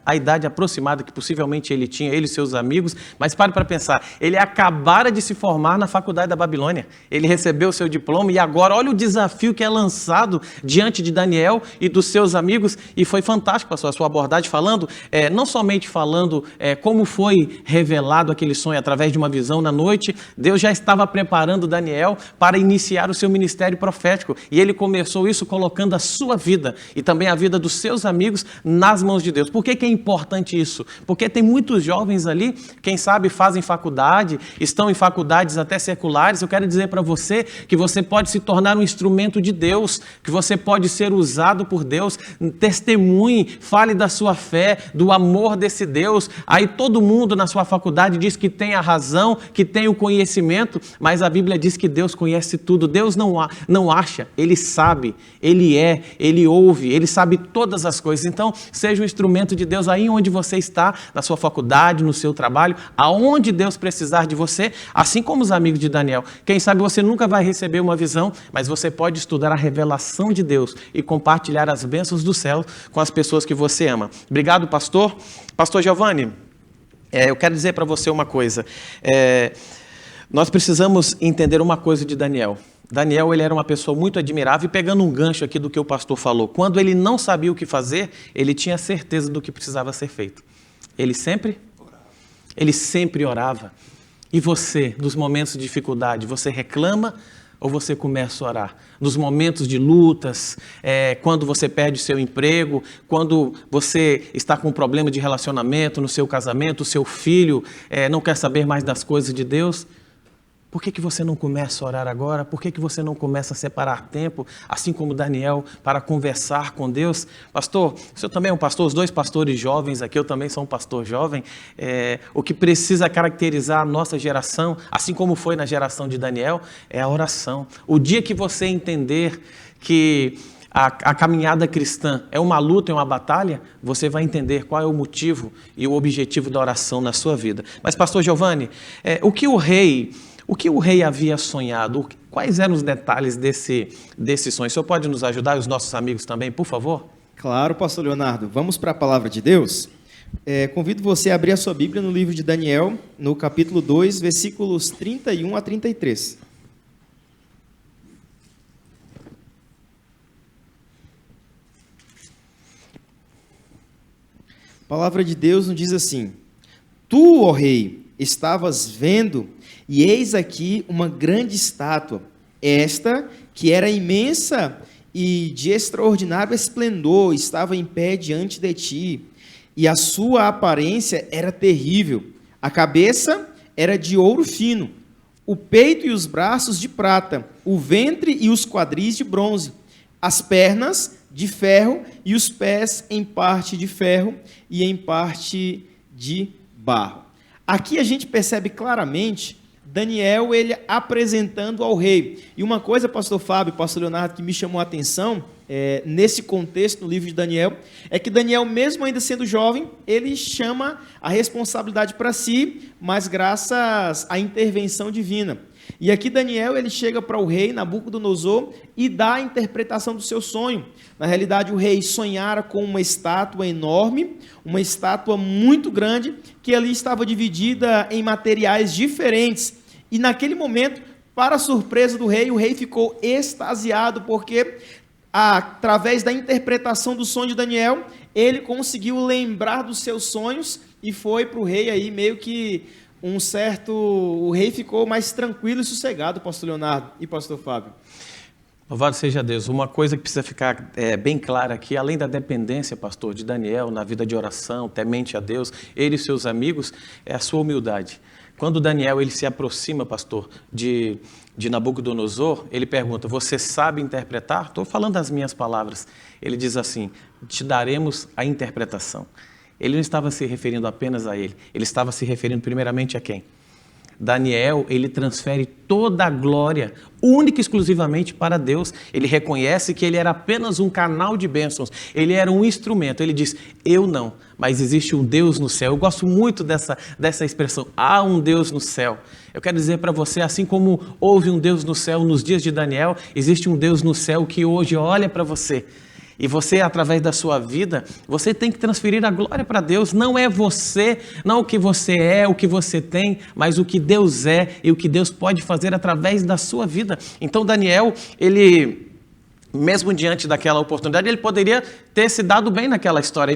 a idade aproximada que possivelmente ele tinha, ele e seus amigos, mas pare para pensar, ele acabara de se formar na faculdade da Babilônia, ele recebeu o seu diploma e agora olha o desafio que é lançado diante de Daniel e dos seus amigos, e foi fantástico a sua abordagem falando, não somente falando como foi revelado aquele sonho através de uma visão na noite. Deus já estava preparando Daniel para iniciar o seu ministério profético, e ele começou isso colocando a sua vida e também a vida dos seus amigos nas mãos de Deus. Por que é importante isso? Porque tem muitos jovens ali, quem sabe fazem faculdade, estão em faculdades até seculares. Eu quero dizer para você que você pode se tornar um instrumento de Deus, que você pode ser usado por Deus. Testemunhe, fale da sua fé, do amor desse Deus. Aí todo mundo na sua faculdade diz que tem a razão, que tem o conhecimento, mas a Bíblia diz que Deus conhece tudo. Deus não acha, Ele sabe, Ele ouve, Ele sabe todas as coisas. Então, seja um instrumento de Deus aí onde você está, na sua faculdade, no seu trabalho, aonde Deus precisar de você, assim como os amigos de Daniel. Quem sabe você nunca vai receber uma visão, mas você pode estudar a revelação de Deus e compartilhar as bênçãos do céu com as pessoas que você ama. Obrigado, pastor. Pastor Giovanni, eu quero dizer para você uma coisa. Nós precisamos entender uma coisa de Daniel. Daniel, ele era uma pessoa muito admirável, e pegando um gancho aqui do que o pastor falou, quando ele não sabia o que fazer, ele tinha certeza do que precisava ser feito. Ele sempre orava. E você, nos momentos de dificuldade, você reclama ou você começa a orar? Nos momentos de lutas, quando você perde o seu emprego, quando você está com um problema de relacionamento no seu casamento, o seu filho não quer saber mais das coisas de Deus, por que você não começa a orar agora? Por que você não começa a separar tempo, assim como Daniel, para conversar com Deus? Pastor, o senhor também é um pastor, os dois pastores jovens aqui, eu também sou um pastor jovem. O que precisa caracterizar a nossa geração, assim como foi na geração de Daniel, é a oração. O dia que você entender que a caminhada cristã é uma luta, é uma batalha, você vai entender qual é o motivo e o objetivo da oração na sua vida. Mas, pastor Giovanni, o que o rei havia sonhado? Quais eram os detalhes desse sonho? O senhor pode nos ajudar e os nossos amigos também, por favor? Claro, pastor Leonardo. Vamos para a palavra de Deus? Convido você a abrir a sua Bíblia no livro de Daniel, no capítulo 2, versículos 31 a 33. A palavra de Deus nos diz assim: Tu, ó rei, estavas vendo, e eis aqui uma grande estátua, esta que era imensa e de extraordinário esplendor, estava em pé diante de ti, e a sua aparência era terrível. A cabeça era de ouro fino, o peito e os braços de prata, o ventre e os quadris de bronze, as pernas de ferro e os pés em parte de ferro e em parte de barro. Aqui a gente percebe claramente Daniel, ele apresentando ao rei. E uma coisa, pastor Fábio, pastor Leonardo, que me chamou a atenção, nesse contexto, no livro de Daniel, é que Daniel, mesmo ainda sendo jovem, ele chama a responsabilidade para si, mas graças à intervenção divina. E aqui Daniel, ele chega para o rei Nabucodonosor e dá a interpretação do seu sonho. Na realidade, o rei sonhara com uma estátua enorme, uma estátua muito grande, que ali estava dividida em materiais diferentes. E naquele momento, para a surpresa do rei, o rei ficou extasiado, porque através da interpretação do sonho de Daniel, ele conseguiu lembrar dos seus sonhos e foi para o rei aí meio que o rei ficou mais tranquilo e sossegado, pastor Leonardo e pastor Fábio. Louvado seja Deus. Uma coisa que precisa ficar bem clara aqui, além da dependência, pastor, de Daniel na vida de oração, temente a Deus, ele e seus amigos, é a sua humildade. Quando Daniel ele se aproxima, pastor, de Nabucodonosor, ele pergunta, você sabe interpretar? Estou falando as minhas palavras. Ele diz assim, te daremos a interpretação. Ele não estava se referindo apenas a ele estava se referindo primeiramente a quem? Daniel, ele transfere toda a glória, única e exclusivamente para Deus. Ele reconhece que ele era apenas um canal de bênçãos, ele era um instrumento. Ele diz, eu não, mas existe um Deus no céu. Eu gosto muito dessa expressão, há um Deus no céu. Eu quero dizer para você, assim como houve um Deus no céu nos dias de Daniel, existe um Deus no céu que hoje olha para você. E você, através da sua vida, você tem que transferir a glória para Deus. Não é você, não o que você é, o que você tem, mas o que Deus é e o que Deus pode fazer através da sua vida. Então, Daniel, ele, mesmo diante daquela oportunidade, ele poderia ter se dado bem naquela história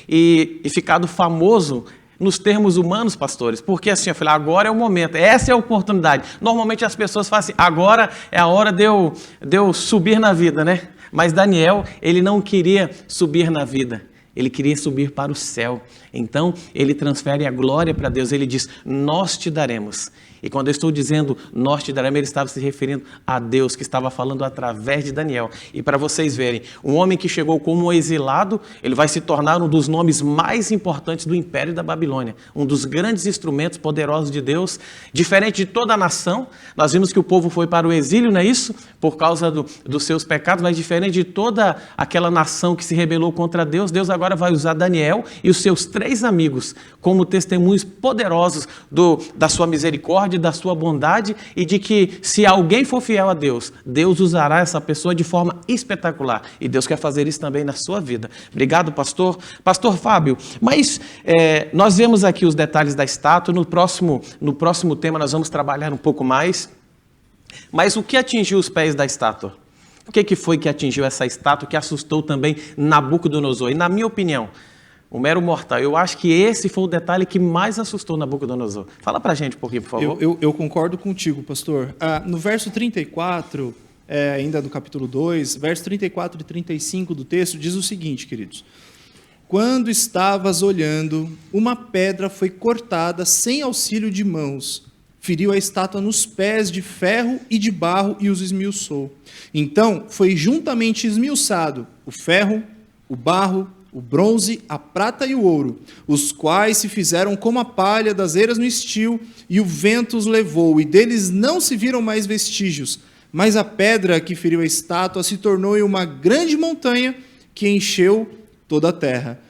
e ficado famoso nos termos humanos, pastores, porque assim, eu falei, agora é o momento, essa é a oportunidade. Normalmente as pessoas falam assim, agora é a hora de eu subir na vida, né? Mas Daniel, ele não queria subir na vida, ele queria subir para o céu. Então, ele transfere a glória para Deus, ele diz, nós te daremos. E quando eu estou dizendo, nós te daremos, ele estava se referindo a Deus, que estava falando através de Daniel. E para vocês verem, um homem que chegou como um exilado, ele vai se tornar um dos nomes mais importantes do Império da Babilônia, um dos grandes instrumentos poderosos de Deus, diferente de toda a nação. Nós vimos que o povo foi para o exílio, não é isso? Por causa dos seus pecados, mas diferente de toda aquela nação que se rebelou contra Deus, Deus agora vai usar Daniel e os seus 3 amigos como testemunhos poderosos da sua misericórdia, da sua bondade e de que se alguém for fiel a Deus, Deus usará essa pessoa de forma espetacular. E Deus quer fazer isso também na sua vida. Obrigado, pastor. Pastor Fábio, mas nós vemos aqui os detalhes da estátua. No próximo tema nós vamos trabalhar um pouco mais. Mas o que atingiu os pés da estátua? O que foi que atingiu essa estátua que assustou também Nabucodonosor? E na minha opinião, o mero mortal, eu acho que esse foi o detalhe que mais assustou Nabucodonosor. Fala pra gente um pouquinho, por favor. Eu concordo contigo, pastor. No verso 34, ainda do capítulo 2, verso 34 e 35 do texto, diz o seguinte, queridos. Quando estavas olhando, uma pedra foi cortada sem auxílio de mãos, feriu a estátua nos pés de ferro e de barro e os esmiuçou. Então foi juntamente esmiuçado o ferro, o barro, o bronze, a prata e o ouro, os quais se fizeram como a palha das eiras no estio, e o vento os levou, e deles não se viram mais vestígios. Mas a pedra que feriu a estátua se tornou em uma grande montanha que encheu toda a terra.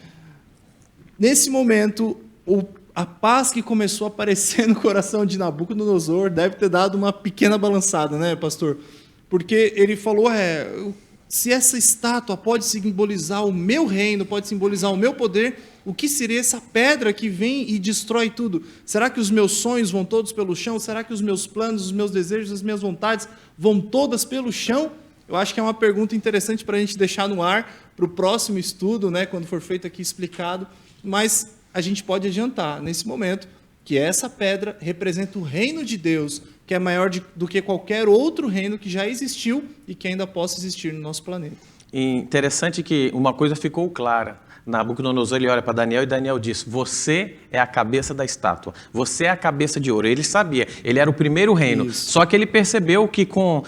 Nesse momento, a paz que começou a aparecer no coração de Nabucodonosor deve ter dado uma pequena balançada, né, pastor? Porque ele falou, se essa estátua pode simbolizar o meu reino, pode simbolizar o meu poder, o que seria essa pedra que vem e destrói tudo? Será que os meus sonhos vão todos pelo chão? Será que os meus planos, os meus desejos, as minhas vontades vão todas pelo chão? Eu acho que é uma pergunta interessante para a gente deixar no ar para o próximo estudo, né, quando for feito aqui explicado, mas a gente pode adiantar nesse momento que essa pedra representa o reino de Deus, que é maior do que qualquer outro reino que já existiu e que ainda possa existir no nosso planeta. E interessante que uma coisa ficou clara. Nabucodonosor, ele olha para Daniel e Daniel diz, você é a cabeça da estátua, você é a cabeça de ouro. Ele sabia, ele era o primeiro reino. Isso. Só que ele percebeu que com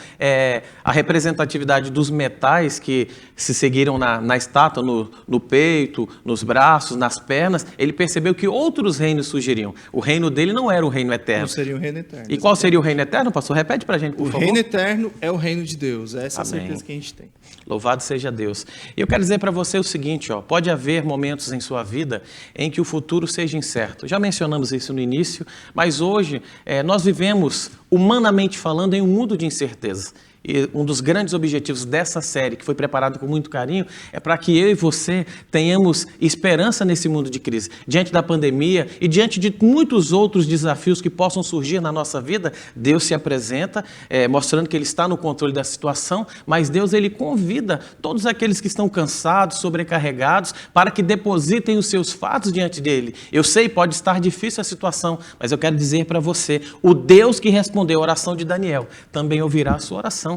a representatividade dos metais que se seguiram na estátua, no peito, nos braços, nas pernas, ele percebeu que outros reinos surgiriam. O reino dele não era o reino eterno. Não seria o reino eterno. E qual seria o reino eterno, pastor? Repete para a gente, por favor. O reino eterno é o reino de Deus. Essa é a Amém. certeza que a gente tem. Louvado seja Deus. E eu quero dizer para você o seguinte, pode haver momentos em sua vida em que o futuro seja incerto. Já mencionamos isso no início, mas hoje nós vivemos, humanamente falando, em um mundo de incertezas. E um dos grandes objetivos dessa série, que foi preparado com muito carinho, é para que eu e você tenhamos esperança nesse mundo de crise. Diante da pandemia e diante de muitos outros desafios que possam surgir na nossa vida, Deus se apresenta, mostrando que Ele está no controle da situação, mas Deus, Ele convida todos aqueles que estão cansados, sobrecarregados, para que depositem os seus fatos diante dEle. Eu sei, pode estar difícil a situação, mas eu quero dizer para você, o Deus que respondeu a oração de Daniel, também ouvirá a sua oração.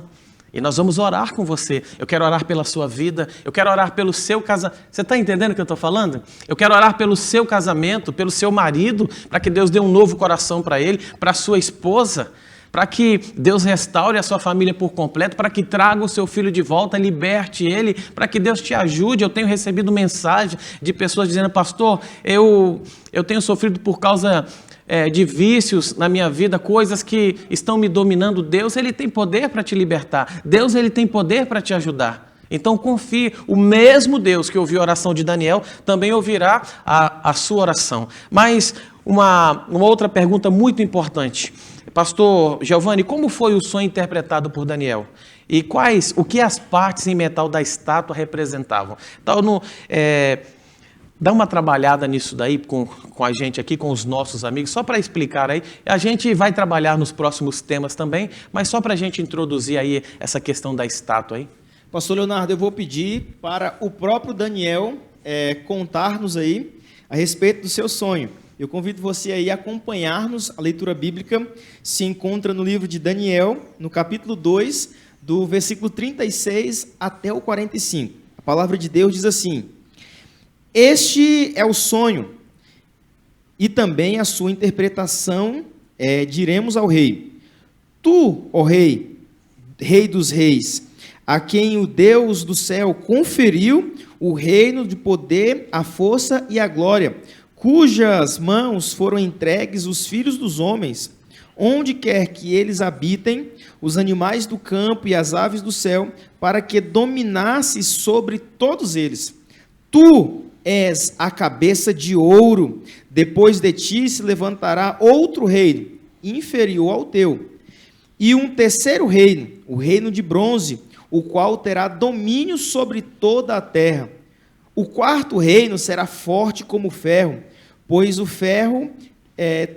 E nós vamos orar com você. Eu quero orar pela sua vida, eu quero orar pelo seu casamento. Você está entendendo o que eu estou falando? Eu quero orar pelo seu casamento, pelo seu marido, para que Deus dê um novo coração para ele, para a sua esposa, para que Deus restaure a sua família por completo, para que traga o seu filho de volta, liberte ele, para que Deus te ajude. Eu tenho recebido mensagem de pessoas dizendo, pastor, eu tenho sofrido por causa de vícios na minha vida, coisas que estão me dominando. Deus, Ele tem poder para te libertar. Deus, Ele tem poder para te ajudar. Então confie, o mesmo Deus que ouviu a oração de Daniel, também ouvirá a sua oração. Mas uma outra pergunta muito importante. Pastor Giovanni, como foi o sonho interpretado por Daniel? E o que as partes em metal da estátua representavam? Então, dá uma trabalhada nisso daí com a gente aqui, com os nossos amigos, só para explicar aí. A gente vai trabalhar nos próximos temas também, mas só para a gente introduzir aí essa questão da estátua aí. Pastor Leonardo, eu vou pedir para o próprio Daniel contar-nos aí a respeito do seu sonho. Eu convido você aí a acompanhar-nos. A leitura bíblica se encontra no livro de Daniel, no capítulo 2, do versículo 36 até o 45. A palavra de Deus diz assim: este é o sonho e também a sua interpretação, diremos ao rei. Tu, ó rei, rei dos reis, a quem o Deus do céu conferiu o reino de poder, a força e a glória, cujas mãos foram entregues os filhos dos homens, onde quer que eles habitem, os animais do campo e as aves do céu, para que dominasse sobre todos eles. Tu és a cabeça de ouro, depois de ti se levantará outro reino, inferior ao teu, e um terceiro reino, o reino de bronze, o qual terá domínio sobre toda a terra. O quarto reino será forte como o ferro, pois o ferro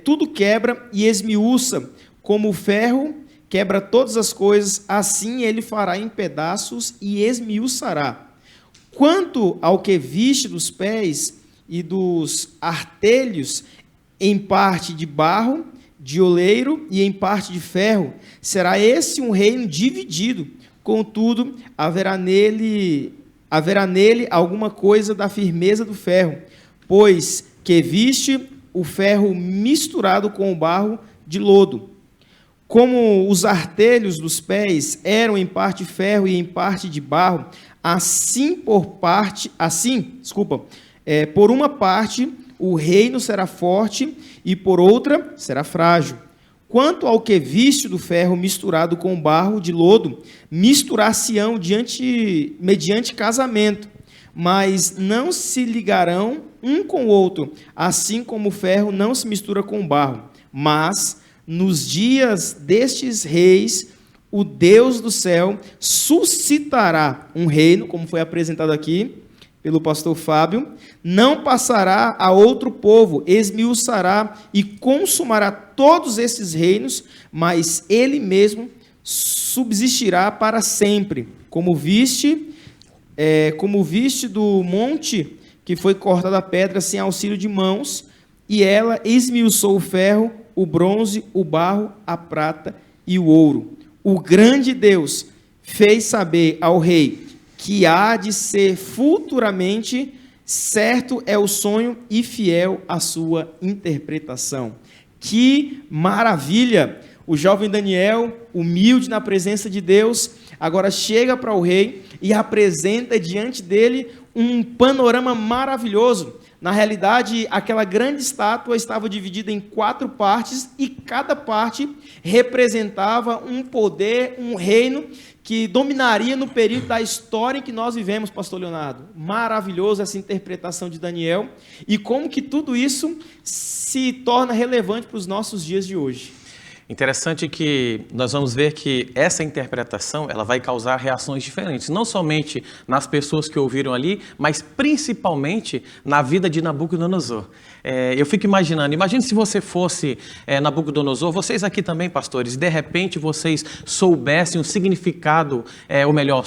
tudo quebra e esmiuça, como o ferro quebra todas as coisas, assim ele fará em pedaços e esmiuçará. Quanto ao que viste dos pés e dos artelhos, em parte de barro, de oleiro e em parte de ferro, será esse um reino dividido. Contudo, haverá nele alguma coisa da firmeza do ferro, pois que viste o ferro misturado com o barro de lodo. Como os artelhos dos pés eram em parte ferro e em parte de barro, por uma parte o reino será forte e por outra será frágil. Quanto ao que viste do ferro misturado com o barro de lodo, misturar-se-ão mediante casamento, mas não se ligarão um com o outro, assim como o ferro não se mistura com o barro. Mas, nos dias destes reis, o Deus do céu suscitará um reino, como foi apresentado aqui pelo pastor Fábio, não passará a outro povo, esmiuçará e consumará todos esses reinos, mas ele mesmo subsistirá para sempre, como viste do monte que foi cortada a pedra sem auxílio de mãos, e ela esmiuçou o ferro, o bronze, o barro, a prata e o ouro. O grande Deus fez saber ao rei que há de ser futuramente, certo é o sonho e fiel a sua interpretação. Que maravilha! O jovem Daniel, humilde na presença de Deus, agora chega para o rei e apresenta diante dele um panorama maravilhoso. Na realidade, aquela grande estátua estava dividida em 4 partes e cada parte representava um poder, um reino que dominaria no período da história em que nós vivemos, pastor Leonardo. Maravilhoso essa interpretação de Daniel e como que tudo isso se torna relevante para os nossos dias de hoje. Interessante que nós vamos ver que essa interpretação ela vai causar reações diferentes, não somente nas pessoas que ouviram ali, mas principalmente na vida de Nabucodonosor. Eu fico imaginando, imagine se você fosse Nabucodonosor, vocês aqui também, pastores, de repente vocês soubessem o significado, ou melhor,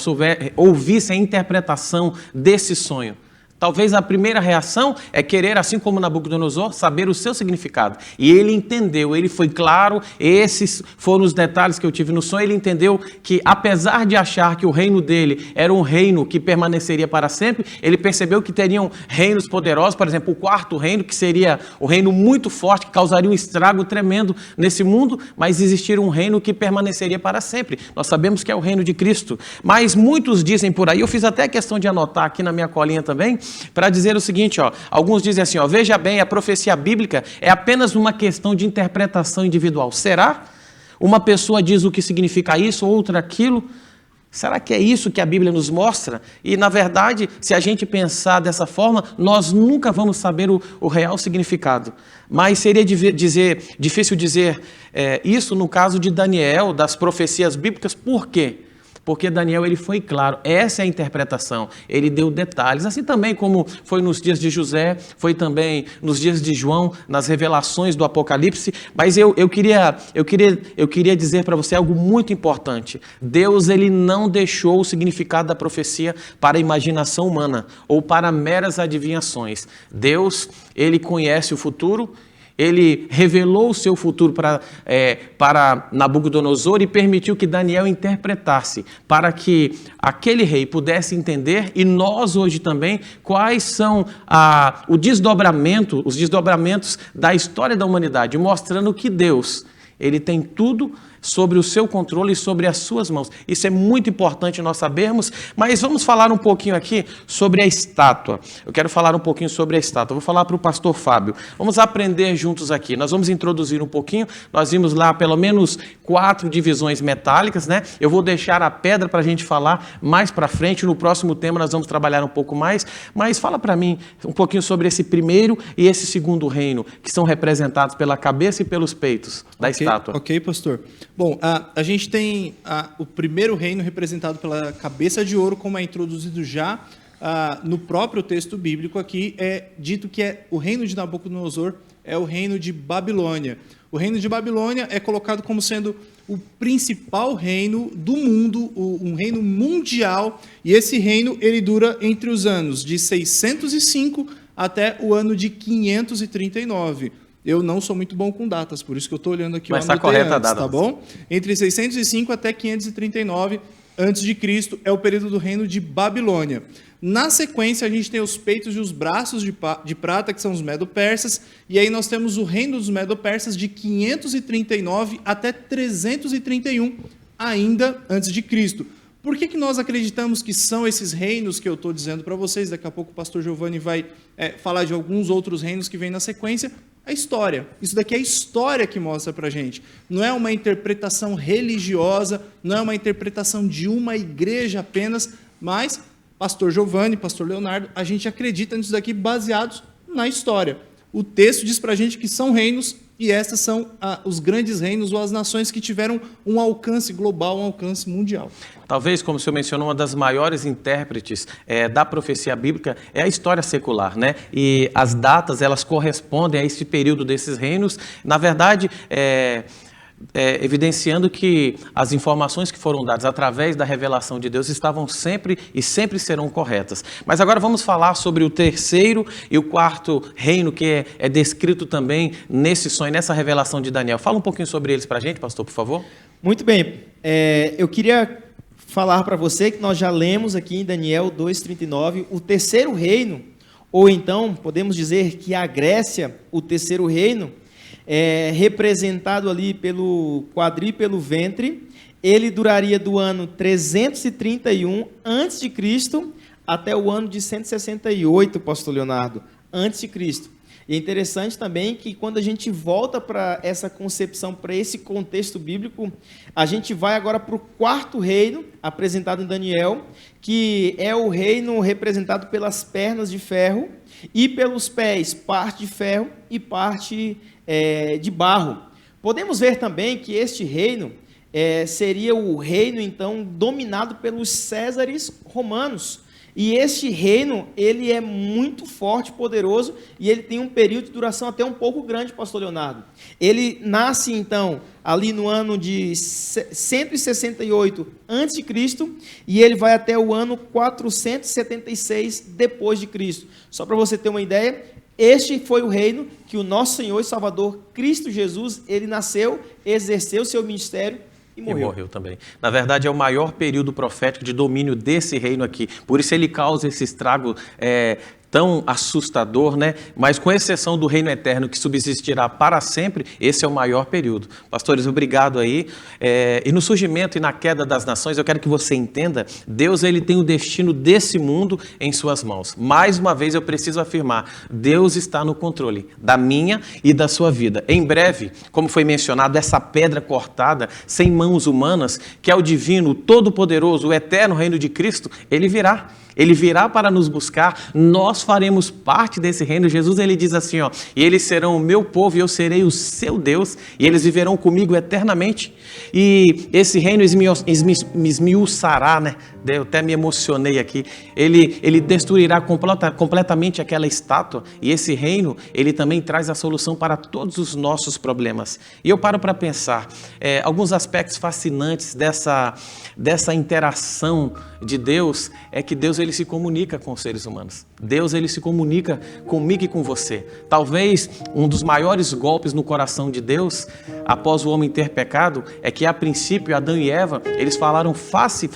ouvissem a interpretação desse sonho. Talvez a primeira reação é querer, assim como Nabucodonosor, saber o seu significado. E ele entendeu, ele foi claro, esses foram os detalhes que eu tive no sonho, ele entendeu que apesar de achar que o reino dele era um reino que permaneceria para sempre, ele percebeu que teriam reinos poderosos, por exemplo, o 4º reino, que seria o reino muito forte, que causaria um estrago tremendo nesse mundo, mas existiria um reino que permaneceria para sempre. Nós sabemos que é o reino de Cristo. Mas muitos dizem por aí, eu fiz até questão de anotar aqui na minha colinha também, para dizer o seguinte, alguns dizem assim, veja bem, a profecia bíblica é apenas uma questão de interpretação individual. Será? Uma pessoa diz o que significa isso, outra aquilo. Será que é isso que a Bíblia nos mostra? E, na verdade, se a gente pensar dessa forma, nós nunca vamos saber o real significado. Mas seria difícil dizer isso no caso de Daniel, das profecias bíblicas. Por quê? Porque Daniel ele foi claro, essa é a interpretação, ele deu detalhes, assim também como foi nos dias de José, foi também nos dias de João, nas revelações do Apocalipse, mas eu queria dizer para você algo muito importante. Deus ele não deixou o significado da profecia para a imaginação humana ou para meras adivinhações. Deus ele conhece o futuro. Ele revelou o seu futuro para Nabucodonosor e permitiu que Daniel interpretasse, para que aquele rei pudesse entender, e nós hoje também, quais são os desdobramentos da história da humanidade, mostrando que Deus, ele tem tudo sobre o seu controle e sobre as suas mãos. Isso é muito importante nós sabermos, mas vamos falar um pouquinho aqui sobre a estátua. Eu quero falar um pouquinho sobre a estátua. Vou falar para o pastor Fábio. Vamos aprender juntos aqui. Nós vamos introduzir um pouquinho. Nós vimos lá pelo menos 4 divisões metálicas, né? Eu vou deixar a pedra para a gente falar mais para frente. No próximo tema nós vamos trabalhar um pouco mais, mas fala para mim um pouquinho sobre esse primeiro e esse segundo reino, que são representados pela cabeça e pelos peitos da estátua. Ok, pastor. Bom, a gente tem o primeiro reino representado pela cabeça de ouro, como é introduzido já no próprio texto bíblico aqui, é dito que o reino de Nabucodonosor é o reino de Babilônia. O reino de Babilônia é colocado como sendo o principal reino do mundo, um reino mundial, e esse reino ele dura entre os anos de 605 até o ano de 539. Eu não sou muito bom com datas, por isso que eu estou olhando aqui. Mas está correta a data. Tá bom? Entre 605 até 539 a.C. é o período do reino de Babilônia. Na sequência, a gente tem os peitos e os braços de prata, que são os medo-persas, e aí nós temos o reino dos medo-persas de 539 até 331 ainda antes de Cristo. Por que nós acreditamos que são esses reinos que eu estou dizendo para vocês? Daqui a pouco o pastor Giovanni vai falar de alguns outros reinos que vêm na sequência. A história. Isso daqui é a história que mostra para a gente. Não é uma interpretação religiosa, não é uma interpretação de uma igreja apenas, mas pastor Giovanni, pastor Leonardo, a gente acredita nisso daqui baseados na história. O texto diz para a gente que são reinos, e estes são os grandes reinos ou as nações que tiveram um alcance global, um alcance mundial. Talvez, como o senhor mencionou, uma das maiores intérpretes da profecia bíblica é a história secular, né? E as datas, elas correspondem a esse período desses reinos. Na verdade, evidenciando que as informações que foram dadas através da revelação de Deus estavam sempre e sempre serão corretas. Mas agora vamos falar sobre o terceiro e o quarto reino que é descrito também nesse sonho, nessa revelação de Daniel. Fala um pouquinho sobre eles para a gente, pastor, por favor. Muito bem. Eu queria falar para você que nós já lemos aqui em Daniel 2:39, o terceiro reino, ou então podemos dizer que a Grécia, o terceiro reino, representado ali pelo quadrípelo ventre, ele duraria do ano 331 a.C. até o ano de 168, pastor Leonardo, antes de Cristo. E é interessante também que quando a gente volta para essa concepção, para esse contexto bíblico, a gente vai agora para o quarto reino, apresentado em Daniel, que é o reino representado pelas pernas de ferro e pelos pés, parte de ferro e parte de barro. Podemos ver também que este reino seria o reino, então, dominado pelos Césares romanos. E este reino, ele é muito forte, poderoso, e ele tem um período de duração até um pouco grande, pastor Leonardo. Ele nasce, então, ali no ano de 168 a.C., e ele vai até o ano 476 depois de Cristo. Só para você ter uma ideia, este foi o reino que o nosso Senhor e Salvador Cristo Jesus, ele nasceu, exerceu seu ministério, e morreu também. Na verdade, é o maior período profético de domínio desse reino aqui. Por isso ele causa esse estrago tão assustador, né? Mas com exceção do reino eterno que subsistirá para sempre, esse é o maior período. Pastores, obrigado aí. E no surgimento e na queda das nações, eu quero que você entenda, Deus ele tem o destino desse mundo em suas mãos. Mais uma vez eu preciso afirmar, Deus está no controle da minha e da sua vida. Em breve, como foi mencionado, essa pedra cortada, sem mãos humanas, que é o divino, o todo-poderoso, o eterno reino de Cristo, ele virá. Ele virá para nos buscar, nós faremos parte desse reino. Jesus ele diz assim, ó, e eles serão o meu povo e eu serei o seu Deus, e eles viverão comigo eternamente. E esse reino esmiuçará, né? Eu até me emocionei aqui. Ele destruirá completamente aquela estátua, e esse reino, ele também traz a solução para todos os nossos problemas. E eu paro para pensar, alguns aspectos fascinantes dessa interação de Deus, é que Deus ele se comunica com os seres humanos. Deus ele se comunica comigo e com você. Talvez um dos maiores golpes no coração de Deus, após o homem ter pecado, é que a princípio Adão e Eva, eles falavam face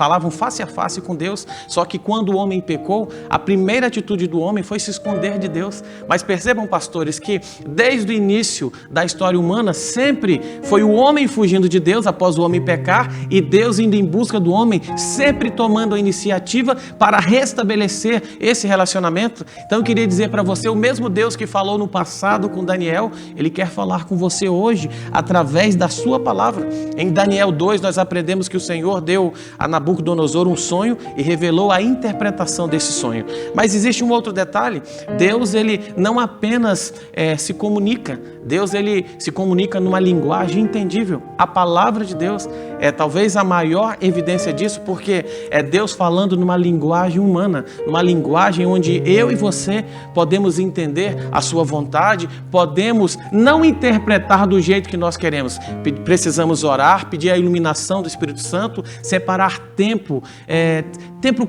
a face com Deus, só que quando o homem pecou, a primeira atitude do homem foi se esconder de Deus. Mas percebam, pastores, que desde o início da história humana, sempre foi o homem fugindo de Deus após o homem pecar, e Deus indo em busca do homem, sempre tomando a iniciativa para restabelecer esse relacionamento. Então eu queria dizer para você, o mesmo Deus que falou no passado com Daniel, ele quer falar com você hoje, através da sua palavra. Em Daniel 2, nós aprendemos que o Senhor deu a Nabucodonosor um sonho e revelou a interpretação desse sonho. Mas existe um outro detalhe, Deus ele não apenas se comunica, Deus ele se comunica numa linguagem entendível. A palavra de Deus é talvez a maior evidência disso, porque é Deus falando numa linguagem humana, numa linguagem onde eu e você podemos entender a sua vontade, podemos não interpretar do jeito que nós queremos. Precisamos orar, pedir a iluminação do Espírito Santo, separar tempo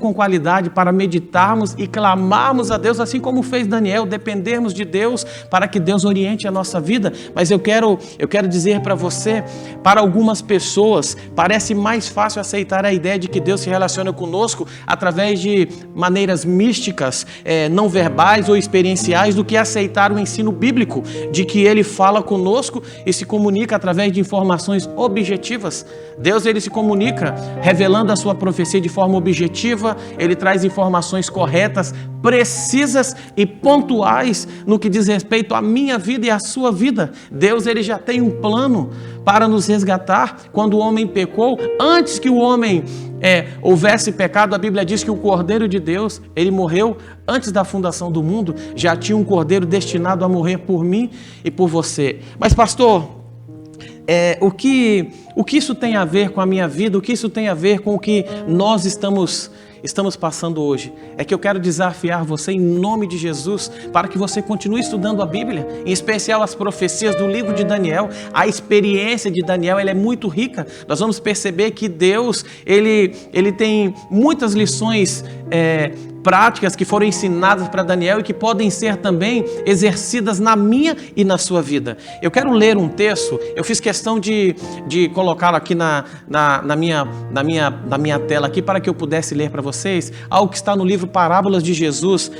com qualidade para meditarmos e clamarmos a Deus, assim como fez Daniel, dependermos de Deus para que Deus oriente a nossa vida. Mas eu quero dizer para você, para algumas pessoas, parece mais fácil aceitar a ideia de que Deus se relaciona conosco através de maneiras místicas, não verbais ou experienciais, do que aceitar o ensino bíblico de que Ele fala conosco e se comunica através de informações objetivas. Deus ele se comunica revelando a sua profecia de forma objetiva, Ele traz informações corretas, precisas e pontuais no que diz respeito à minha vida e à sua vida. Deus ele já tem um plano para nos resgatar. Quando o homem pecou, antes que o homem houvesse pecado, a Bíblia diz que o Cordeiro de Deus, ele morreu antes da fundação do mundo. Já tinha um Cordeiro destinado a morrer por mim e por você. Mas pastor, o que isso tem a ver com a minha vida? O que isso tem a ver com o que nós estamos passando hoje? É que eu quero desafiar você em nome de Jesus para que você continue estudando a Bíblia, em especial as profecias do livro de Daniel. A experiência de Daniel ela é muito rica. Nós vamos perceber que Deus ele tem muitas lições práticas que foram ensinadas para Daniel e que podem ser também exercidas na minha e na sua vida. Eu quero ler um texto, eu fiz questão de colocá-lo aqui na minha tela aqui para que eu pudesse ler para vocês, algo que está no livro Parábolas de Jesus,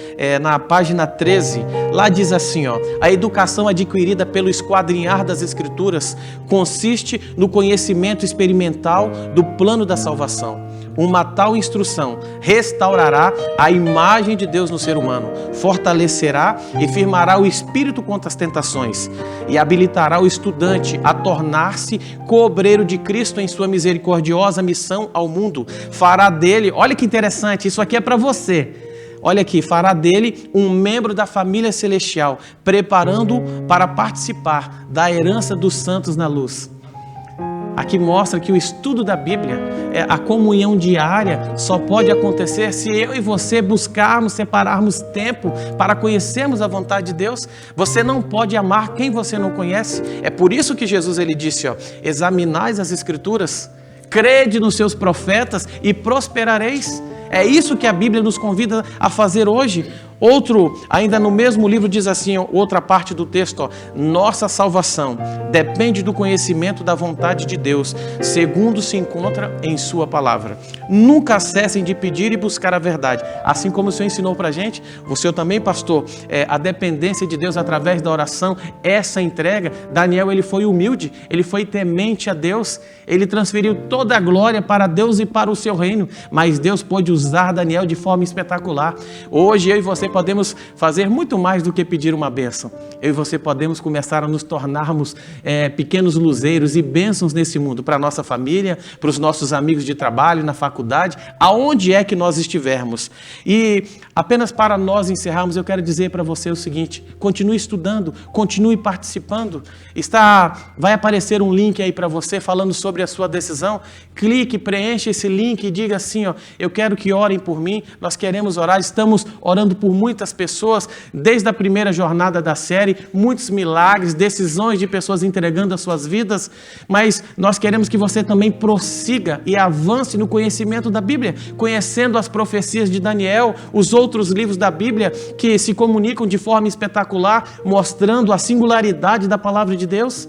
na página 13. Lá diz assim, ó: a educação adquirida pelo esquadrinhar das Escrituras consiste no conhecimento experimental do plano da salvação. Uma tal instrução restaurará a imagem de Deus no ser humano, fortalecerá e firmará o espírito contra as tentações e habilitará o estudante a tornar-se co-obreiro de Cristo em sua misericordiosa missão ao mundo. Fará dele, olha que interessante, isso aqui é para você. Olha aqui, fará dele um membro da família celestial, preparando-o para participar da herança dos santos na luz. Aqui mostra que o estudo da Bíblia, a comunhão diária, só pode acontecer se eu e você buscarmos, separarmos tempo para conhecermos a vontade de Deus. Você não pode amar quem você não conhece. É por isso que Jesus ele disse, ó: examinais as Escrituras, crede nos seus profetas e prosperareis. É isso que a Bíblia nos convida a fazer hoje. Outro, ainda no mesmo livro, diz assim, outra parte do texto, ó: nossa salvação depende do conhecimento da vontade de Deus, segundo se encontra em sua palavra. Nunca cessem de pedir e buscar a verdade. Assim como o Senhor ensinou para a gente, o Senhor também, pastor, a dependência de Deus através da oração, essa entrega. Daniel, ele foi humilde, ele foi temente a Deus, ele transferiu toda a glória para Deus e para o seu reino, mas Deus pôde usar Daniel de forma espetacular. Hoje eu e você podemos fazer muito mais do que pedir uma bênção. Eu e você podemos começar a nos tornarmos pequenos luzeiros e bênçãos nesse mundo, para a nossa família, para os nossos amigos de trabalho, na faculdade, aonde é que nós estivermos. E apenas para nós encerrarmos, eu quero dizer para você o seguinte: continue estudando, continue participando. Vai aparecer um link aí para você falando sobre a sua decisão. Clique, preencha esse link e diga assim, ó: eu quero que orem por mim. Nós queremos orar, estamos orando por muitas pessoas, desde a primeira jornada da série, muitos milagres, decisões de pessoas entregando as suas vidas, mas nós queremos que você também prossiga e avance no conhecimento da Bíblia, conhecendo as profecias de Daniel, os outros livros da Bíblia que se comunicam de forma espetacular, mostrando a singularidade da palavra de Deus.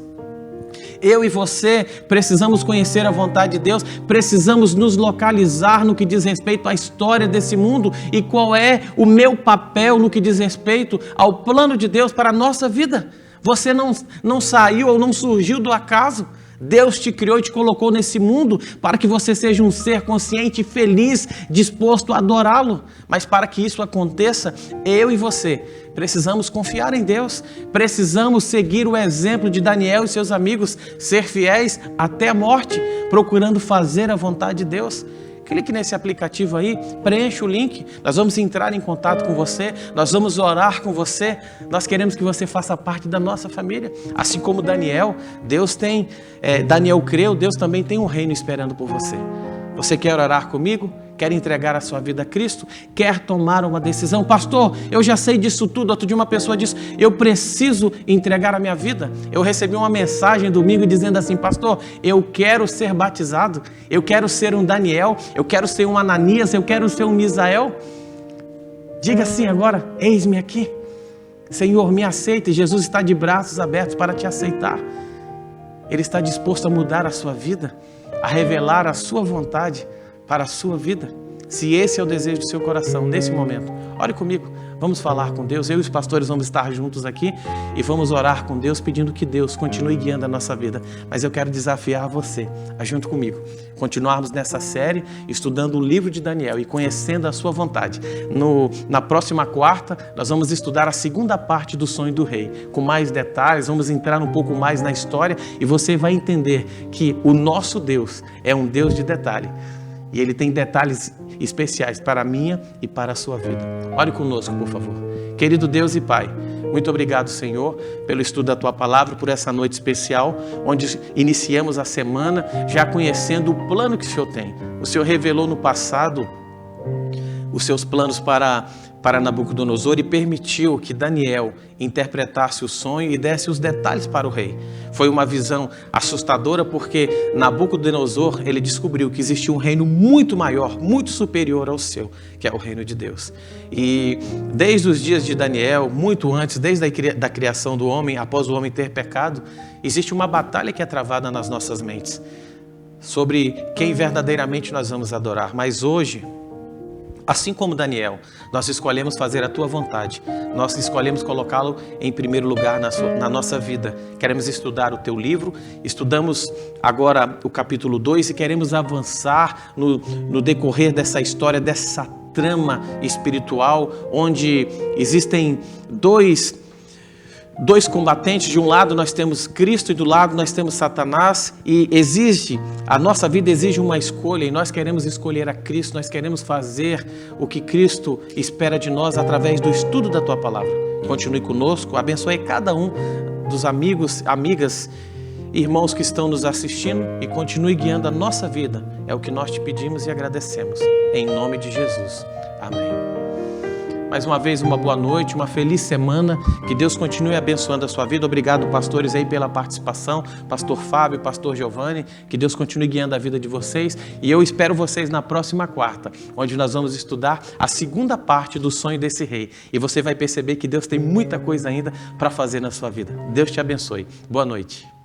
Eu e você precisamos conhecer a vontade de Deus, precisamos nos localizar no que diz respeito à história desse mundo e qual é o meu papel no que diz respeito ao plano de Deus para a nossa vida. Você não saiu ou não surgiu do acaso. Deus te criou e te colocou nesse mundo para que você seja um ser consciente, feliz, disposto a adorá-lo. Mas para que isso aconteça, eu e você precisamos confiar em Deus, precisamos seguir o exemplo de Daniel e seus amigos, ser fiéis até a morte, procurando fazer a vontade de Deus. Clique nesse aplicativo aí, preencha o link, nós vamos entrar em contato com você, nós vamos orar com você, nós queremos que você faça parte da nossa família, assim como Daniel. Daniel creu, Deus também tem um reino esperando por você. Você quer orar comigo? Quer entregar a sua vida a Cristo? Quer tomar uma decisão? Pastor, eu já sei disso tudo. Outro dia uma pessoa disse, eu preciso entregar a minha vida. Eu recebi uma mensagem domingo dizendo assim, pastor, eu quero ser batizado, eu quero ser um Daniel, eu quero ser um Ananias, eu quero ser um Misael. Diga assim agora, eis-me aqui. Senhor, me aceita. E Jesus está de braços abertos para te aceitar. Ele está disposto a mudar a sua vida, a revelar a sua vontade para a sua vida. Se esse é o desejo do seu coração nesse momento, ore comigo, vamos falar com Deus. Eu e os pastores vamos estar juntos aqui e vamos orar com Deus, pedindo que Deus continue guiando a nossa vida. Mas eu quero desafiar você a, junto comigo, continuarmos nessa série, estudando o livro de Daniel e conhecendo a sua vontade. Na próxima quarta, nós vamos estudar a segunda parte do sonho do rei, com mais detalhes, vamos entrar um pouco mais na história e você vai entender que o nosso Deus é um Deus de detalhe. E Ele tem detalhes especiais para a minha e para a sua vida. Ore conosco, por favor. Querido Deus e Pai, muito obrigado, Senhor, pelo estudo da Tua Palavra, por essa noite especial, onde iniciamos a semana já conhecendo o plano que o Senhor tem. O Senhor revelou no passado os Seus planos para para Nabucodonosor e permitiu que Daniel interpretasse o sonho e desse os detalhes para o rei. Foi uma visão assustadora porque Nabucodonosor, ele descobriu que existia um reino muito maior, muito superior ao seu, que é o reino de Deus. E desde os dias de Daniel, muito antes, desde a criação do homem, após o homem ter pecado, existe uma batalha que é travada nas nossas mentes sobre quem verdadeiramente nós vamos adorar. Mas hoje, assim como Daniel, nós escolhemos fazer a tua vontade. Nós escolhemos colocá-lo em primeiro lugar na nossa vida. Queremos estudar o teu livro. Estudamos agora o capítulo 2 e queremos avançar no decorrer dessa história, dessa trama espiritual, onde existem dois combatentes. De um lado nós temos Cristo e do lado nós temos Satanás, e a nossa vida exige uma escolha, e nós queremos escolher a Cristo, nós queremos fazer o que Cristo espera de nós através do estudo da tua palavra. Continue conosco, abençoe cada um dos amigos, amigas, irmãos que estão nos assistindo e continue guiando a nossa vida. É o que nós te pedimos e agradecemos. Em nome de Jesus. Amém. Mais uma vez, uma boa noite, uma feliz semana, que Deus continue abençoando a sua vida. Obrigado, pastores, aí pela participação, pastor Fábio, pastor Giovanni, que Deus continue guiando a vida de vocês, e eu espero vocês na próxima quarta, onde nós vamos estudar a segunda parte do sonho desse rei, e você vai perceber que Deus tem muita coisa ainda para fazer na sua vida. Deus te abençoe. Boa noite.